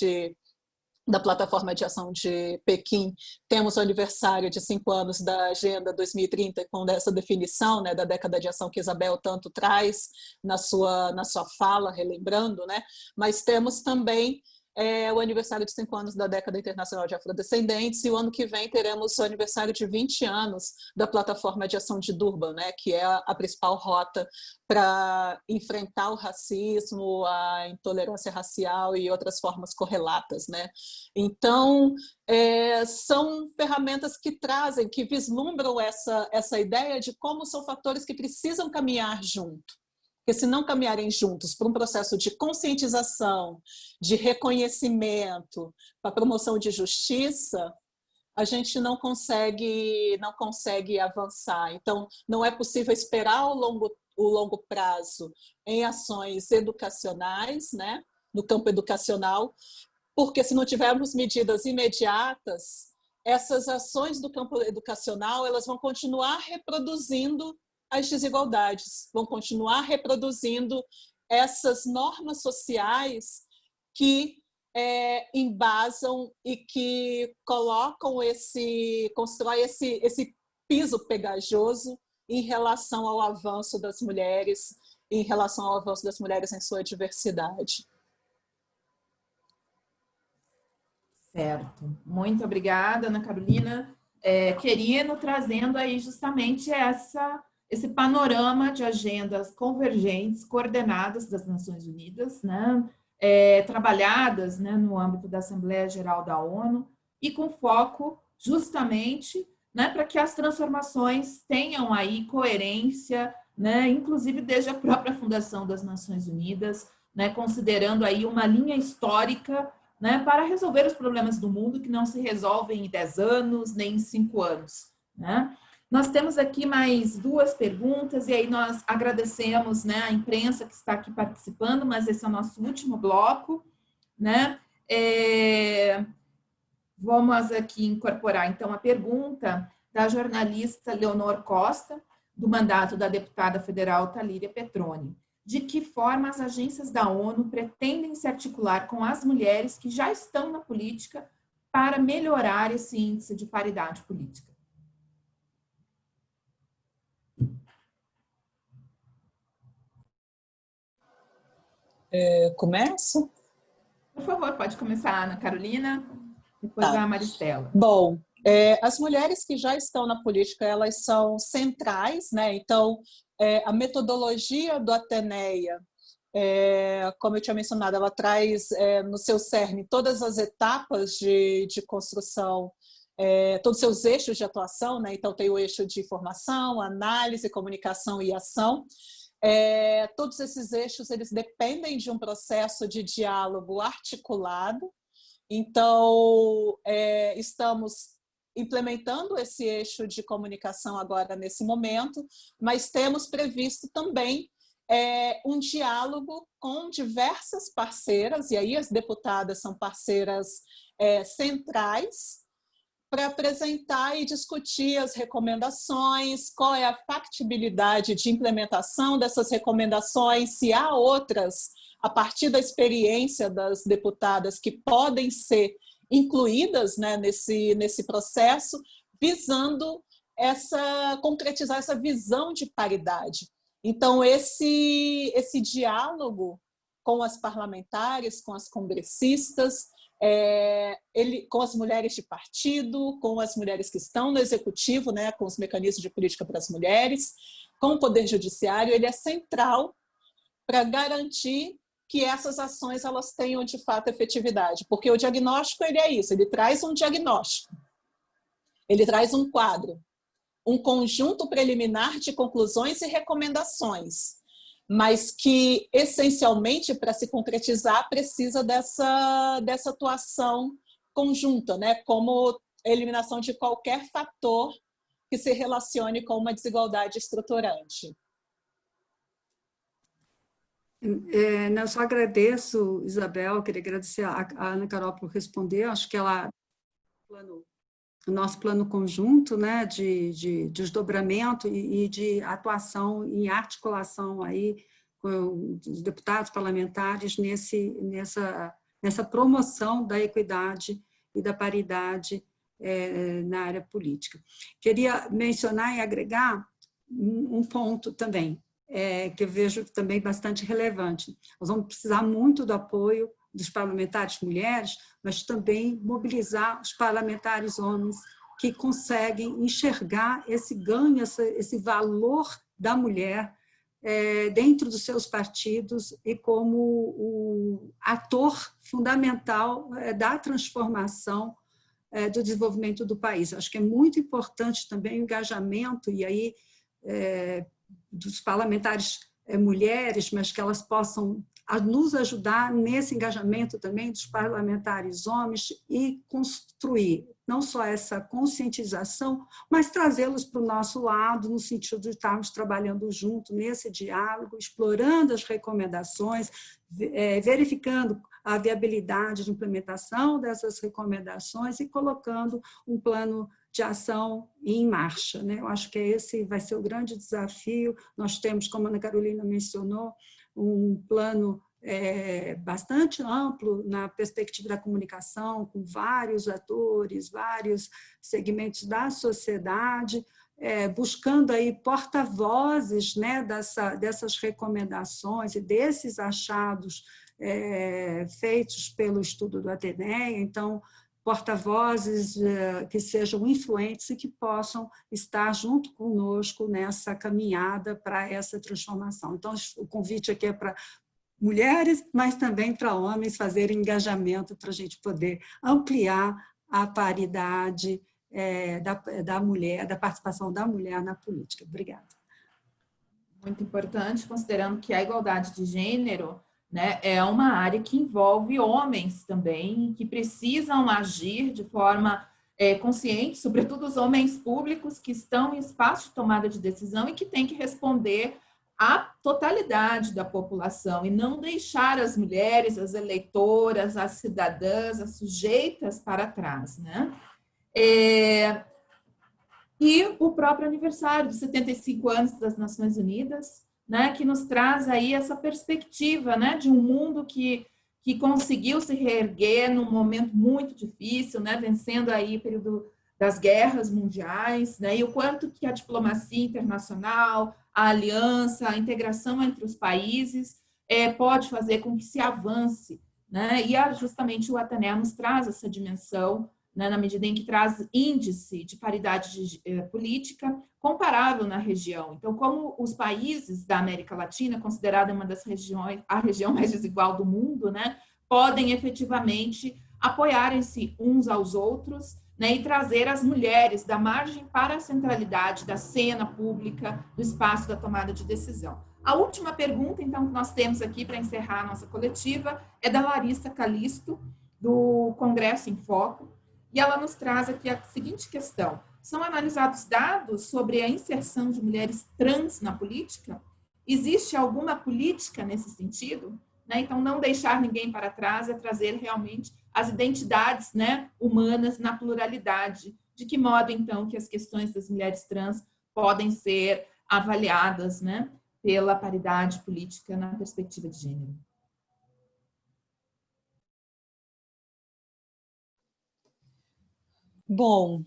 da Plataforma de Ação de Pequim, temos o aniversário de 5 anos da Agenda 2030, com essa definição, né, da década de ação que Isabel tanto traz na sua fala, relembrando, né? Mas temos também o aniversário de 5 anos da Década Internacional de Afrodescendentes, e o ano que vem teremos o aniversário de 20 anos da Plataforma de Ação de Durban, né, que é a principal rota para enfrentar o racismo, a intolerância racial e outras formas correlatas, né? Então, são ferramentas que trazem, que vislumbram essa ideia de como são fatores que precisam caminhar junto. Porque se não caminharem juntos para um processo de conscientização, de reconhecimento, para a promoção de justiça, a gente não consegue avançar. Então, não é possível esperar o longo prazo em ações educacionais, né, no campo educacional, porque se não tivermos medidas imediatas, essas ações do campo educacional elas vão continuar reproduzindo as desigualdades, vão continuar reproduzindo essas normas sociais que embasam e que constroem esse piso pegajoso em relação ao avanço das mulheres, em sua diversidade. Certo. Muito obrigada, Ana Carolina. Querendo trazendo aí justamente esse panorama de agendas convergentes, coordenadas das Nações Unidas, né? Trabalhadas, né, no âmbito da Assembleia Geral da ONU, e com foco justamente, né, para que as transformações tenham aí coerência, né, inclusive desde a própria fundação das Nações Unidas, né, considerando aí uma linha histórica, né, para resolver os problemas do mundo que não se resolvem em 10 anos, nem em 5 anos, né? Nós temos aqui mais 2 perguntas, e aí nós agradecemos, né, a imprensa que está aqui participando, mas esse é o nosso último bloco, né? Vamos aqui incorporar, então, a pergunta da jornalista Leonor Costa, do mandato da deputada federal Talíria Petroni. De que forma as agências da ONU pretendem se articular com as mulheres que já estão na política para melhorar esse índice de paridade política? Começo? Por favor, pode começar a Ana Carolina, depois a Maristela. Bom, as mulheres que já estão na política, elas são centrais, né? Então, a metodologia do Ateneia, como eu tinha mencionado, ela traz no seu cerne todas as etapas de construção, todos os seus eixos de atuação, né? Então, tem o eixo de formação, análise, comunicação e ação. Todos esses eixos eles dependem de um processo de diálogo articulado. Então, estamos implementando esse eixo de comunicação agora nesse momento, mas temos previsto também um diálogo com diversas parceiras, e aí as deputadas são parceiras centrais, para apresentar e discutir as recomendações, qual é a factibilidade de implementação dessas recomendações, se há outras, a partir da experiência das deputadas, que podem ser incluídas, né, nesse processo, visando concretizar essa visão de paridade. Então, esse diálogo com as parlamentares, com as congressistas, com as mulheres de partido, com as mulheres que estão no executivo, né, com os mecanismos de política para as mulheres, com o poder judiciário, ele é central para garantir que essas ações elas tenham de fato efetividade, porque o diagnóstico ele é isso, ele traz um diagnóstico. Ele traz um quadro, um conjunto preliminar de conclusões e recomendações, mas que, essencialmente, para se concretizar, precisa dessa atuação conjunta, né? Como a eliminação de qualquer fator que se relacione com uma desigualdade estruturante. Eu só agradeço, Isabel, queria agradecer a Ana Carol por responder, acho que ela, o nosso plano conjunto, né, de desdobramento e de atuação em articulação aí com os deputados parlamentares nessa promoção da equidade e da paridade na área política. Queria mencionar e agregar um ponto também, que eu vejo também bastante relevante. Nós vamos precisar muito do apoio dos parlamentares mulheres, mas também mobilizar os parlamentares homens que conseguem enxergar esse ganho, esse valor da mulher dentro dos seus partidos e como o ator fundamental da transformação do desenvolvimento do país. Acho que é muito importante também o engajamento, e aí dos parlamentares mulheres, mas que elas possam nos ajudar nesse engajamento também dos parlamentares homens e construir não só essa conscientização, mas trazê-los para o nosso lado, no sentido de estarmos trabalhando junto nesse diálogo, explorando as recomendações, verificando a viabilidade de implementação dessas recomendações e colocando um plano de ação em marcha, né? Eu acho que esse vai ser o grande desafio. Nós temos, como a Ana Carolina mencionou, um plano bastante amplo na perspectiva da comunicação, com vários atores, vários segmentos da sociedade, buscando aí porta-vozes, né, dessas recomendações e desses achados feitos pelo estudo do Ateneia. Então, porta-vozes que sejam influentes e que possam estar junto conosco nessa caminhada para essa transformação. Então, o convite aqui é para mulheres, mas também para homens fazerem engajamento para a gente poder ampliar a paridade da mulher, da participação da mulher na política. Obrigada. Muito importante, considerando que a igualdade de gênero, né, é uma área que envolve homens também, que precisam agir de forma consciente, sobretudo os homens públicos que estão em espaço de tomada de decisão e que têm que responder à totalidade da população e não deixar as mulheres, as eleitoras, as cidadãs, as sujeitas para trás, né? E o próprio aniversário dos 75 anos das Nações Unidas, né, que nos traz aí essa perspectiva, né, de um mundo que conseguiu se reerguer num momento muito difícil, né, vencendo aí o período das guerras mundiais, né, e o quanto que a diplomacia internacional, a aliança, a integração entre os países pode fazer com que se avance, né, e justamente o Ateneia nos traz essa dimensão, né, na medida em que traz índice de paridade política comparável na região. Então, como os países da América Latina, considerada uma das regiões, a região mais desigual do mundo, né, podem efetivamente apoiarem-se uns aos outros, né, e trazer as mulheres da margem para a centralidade da cena pública, do espaço da tomada de decisão. A última pergunta, então, que nós temos aqui para encerrar a nossa coletiva é da Larissa Calisto, do Congresso em Foco, e ela nos traz aqui a seguinte questão: são analisados dados sobre a inserção de mulheres trans na política? Existe alguma política nesse sentido? Né? Então, não deixar ninguém para trás é trazer realmente as identidades, né, humanas na pluralidade. De que modo, então, que as questões das mulheres trans podem ser avaliadas, né, pela paridade política na perspectiva de gênero? Bom,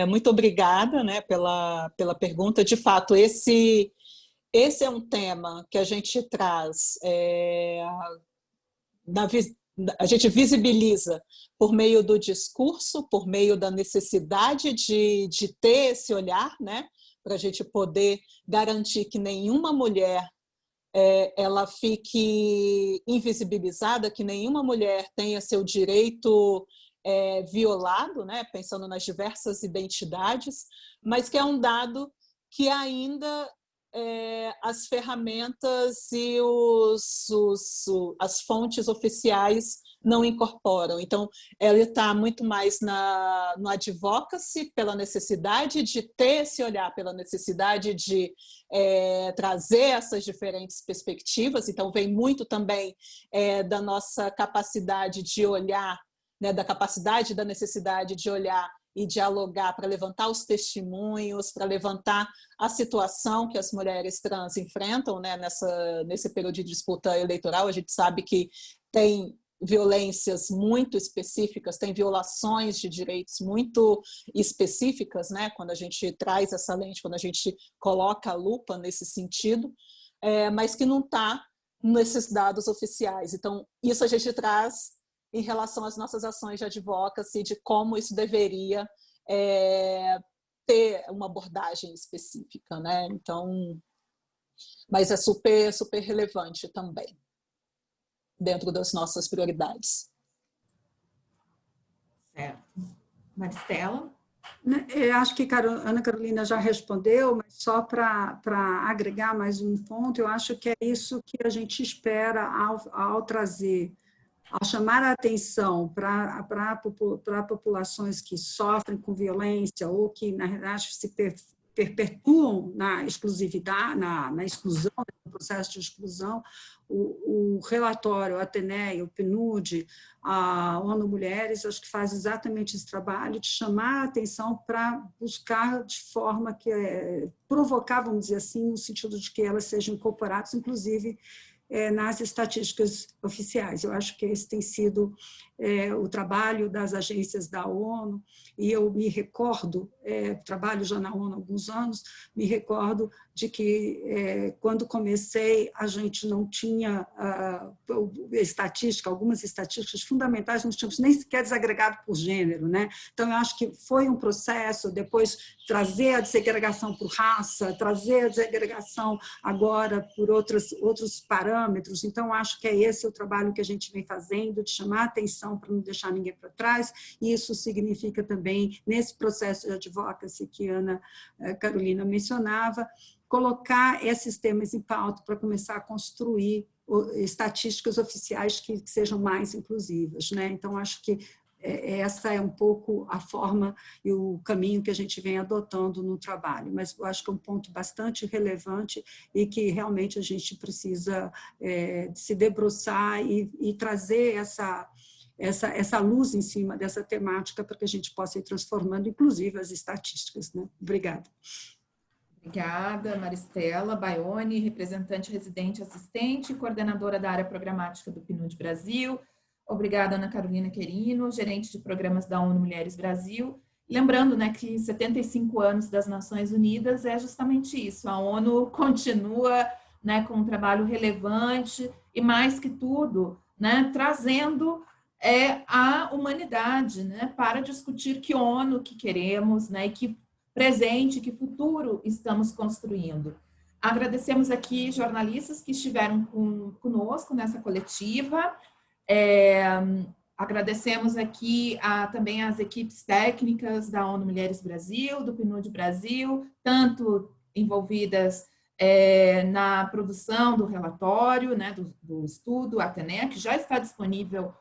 muito obrigada, né, pela pergunta. De fato, esse é um tema que a gente traz, a gente visibiliza por meio do discurso, por meio da necessidade de ter esse olhar, né, para a gente poder garantir que nenhuma mulher ela fique invisibilizada, que nenhuma mulher tenha seu direito violado, né, pensando nas diversas identidades, mas que é um dado que ainda as ferramentas e as fontes oficiais não incorporam. Então, ela está muito mais no advocacy, pela necessidade de ter esse olhar, pela necessidade de trazer essas diferentes perspectivas. Então, vem muito também da nossa capacidade de olhar, né, da capacidade da necessidade de olhar e dialogar para levantar os testemunhos, para levantar a situação que as mulheres trans enfrentam, né, nesse período de disputa eleitoral. A gente sabe que tem violências muito específicas, tem violações de direitos muito específicas, né, quando a gente traz essa lente, quando a gente coloca a lupa nesse sentido, mas que não está nesses dados oficiais. Então, isso a gente traz em relação às nossas ações de advocacy, de como isso deveria ter uma abordagem específica, né? Então, mas é super, super relevante também, dentro das nossas prioridades. Certo. Maristela? Eu acho que a Ana Carolina já respondeu, mas só para agregar mais um ponto, eu acho que é isso que a gente espera ao trazer, ao chamar a atenção para populações que sofrem com violência ou que, na verdade, se perpetuam na exclusividade, na exclusão, no processo de exclusão. O relatório, a Ateneia, o PNUD, a ONU Mulheres, acho que faz exatamente esse trabalho de chamar a atenção para buscar de forma que provocar, vamos dizer assim, no sentido de que elas sejam incorporadas, inclusive, nas estatísticas oficiais. Eu acho que esse tem sido o trabalho das agências da ONU, e eu me recordo, trabalho já na ONU há alguns anos, me recordo de que, quando comecei, a gente não tinha algumas estatísticas fundamentais, não tínhamos nem sequer desagregado por gênero, né? Então, eu acho que foi um processo, depois trazer a desagregação por raça, trazer a desagregação agora por outros parâmetros. Então, acho que é esse o trabalho que a gente vem fazendo, de chamar a atenção para não deixar ninguém para trás, e isso significa também, nesse processo de advocacy que a Ana Carolina mencionava, colocar esses temas em pauta para começar a construir estatísticas oficiais que sejam mais inclusivas, né? Então, acho que essa é um pouco a forma e o caminho que a gente vem adotando no trabalho, mas eu acho que é um ponto bastante relevante e que realmente a gente precisa se debruçar e trazer essa luz em cima dessa temática para que a gente possa ir transformando, inclusive, as estatísticas, né? Obrigada. Obrigada, Maristela Baione, representante residente assistente e coordenadora da área programática do PNUD Brasil. Obrigada, Ana Carolina Querino, gerente de programas da ONU Mulheres Brasil. Lembrando, né, que 75 anos das Nações Unidas é justamente isso. A ONU continua, né, com um trabalho relevante e, mais que tudo, né, trazendo a humanidade, né, para discutir que ONU que queremos, né, e que presente, que futuro estamos construindo. Agradecemos aqui jornalistas que estiveram conosco nessa coletiva. Agradecemos aqui também as equipes técnicas da ONU Mulheres Brasil, do PNUD Brasil, tanto envolvidas na produção do relatório, né, do estudo Ateneia, que já está disponível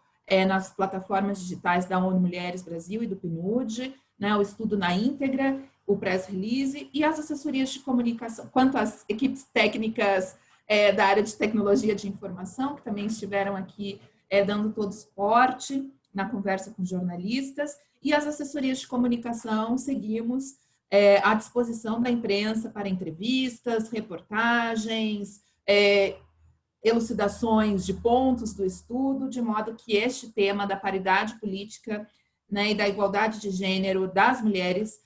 nas plataformas digitais da ONU Mulheres Brasil e do PNUD, né, o estudo na íntegra, o press release e as assessorias de comunicação, quanto às equipes técnicas da área de tecnologia de informação, que também estiveram aqui dando todo o suporte na conversa com jornalistas, e as assessorias de comunicação seguimos à disposição da imprensa para entrevistas, reportagens, elucidações de pontos do estudo, de modo que este tema da paridade política, né, e da igualdade de gênero das mulheres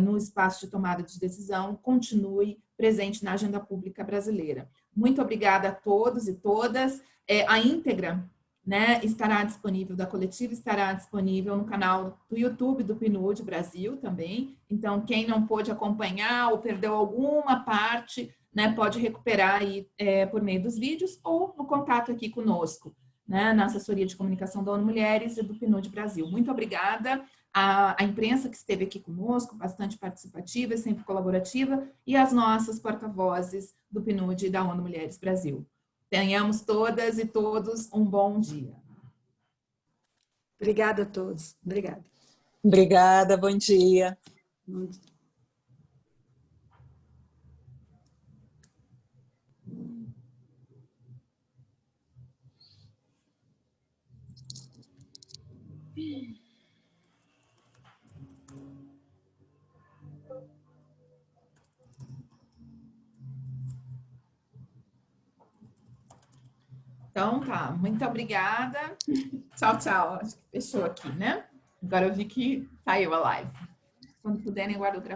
no espaço de tomada de decisão continue presente na agenda pública brasileira. Muito obrigada a todos e todas. A íntegra, né, estará disponível, da coletiva estará disponível no canal do YouTube do PNUD Brasil também. Então, quem não pôde acompanhar ou perdeu alguma parte, né, pode recuperar aí por meio dos vídeos ou no contato aqui conosco. né, na assessoria de comunicação da ONU Mulheres e do PNUD Brasil. Muito obrigada à imprensa que esteve aqui conosco, bastante participativa e sempre colaborativa, e às nossas porta-vozes do PNUD e da ONU Mulheres Brasil. Tenhamos todas e todos um bom dia. Obrigada a todos. Obrigada. Obrigada, bom dia. Bom dia. Então, tá. Muito obrigada. Tchau, tchau. Acho que fechou aqui, né? Agora eu vi que saiu a live. Quando puderem, guardo outra.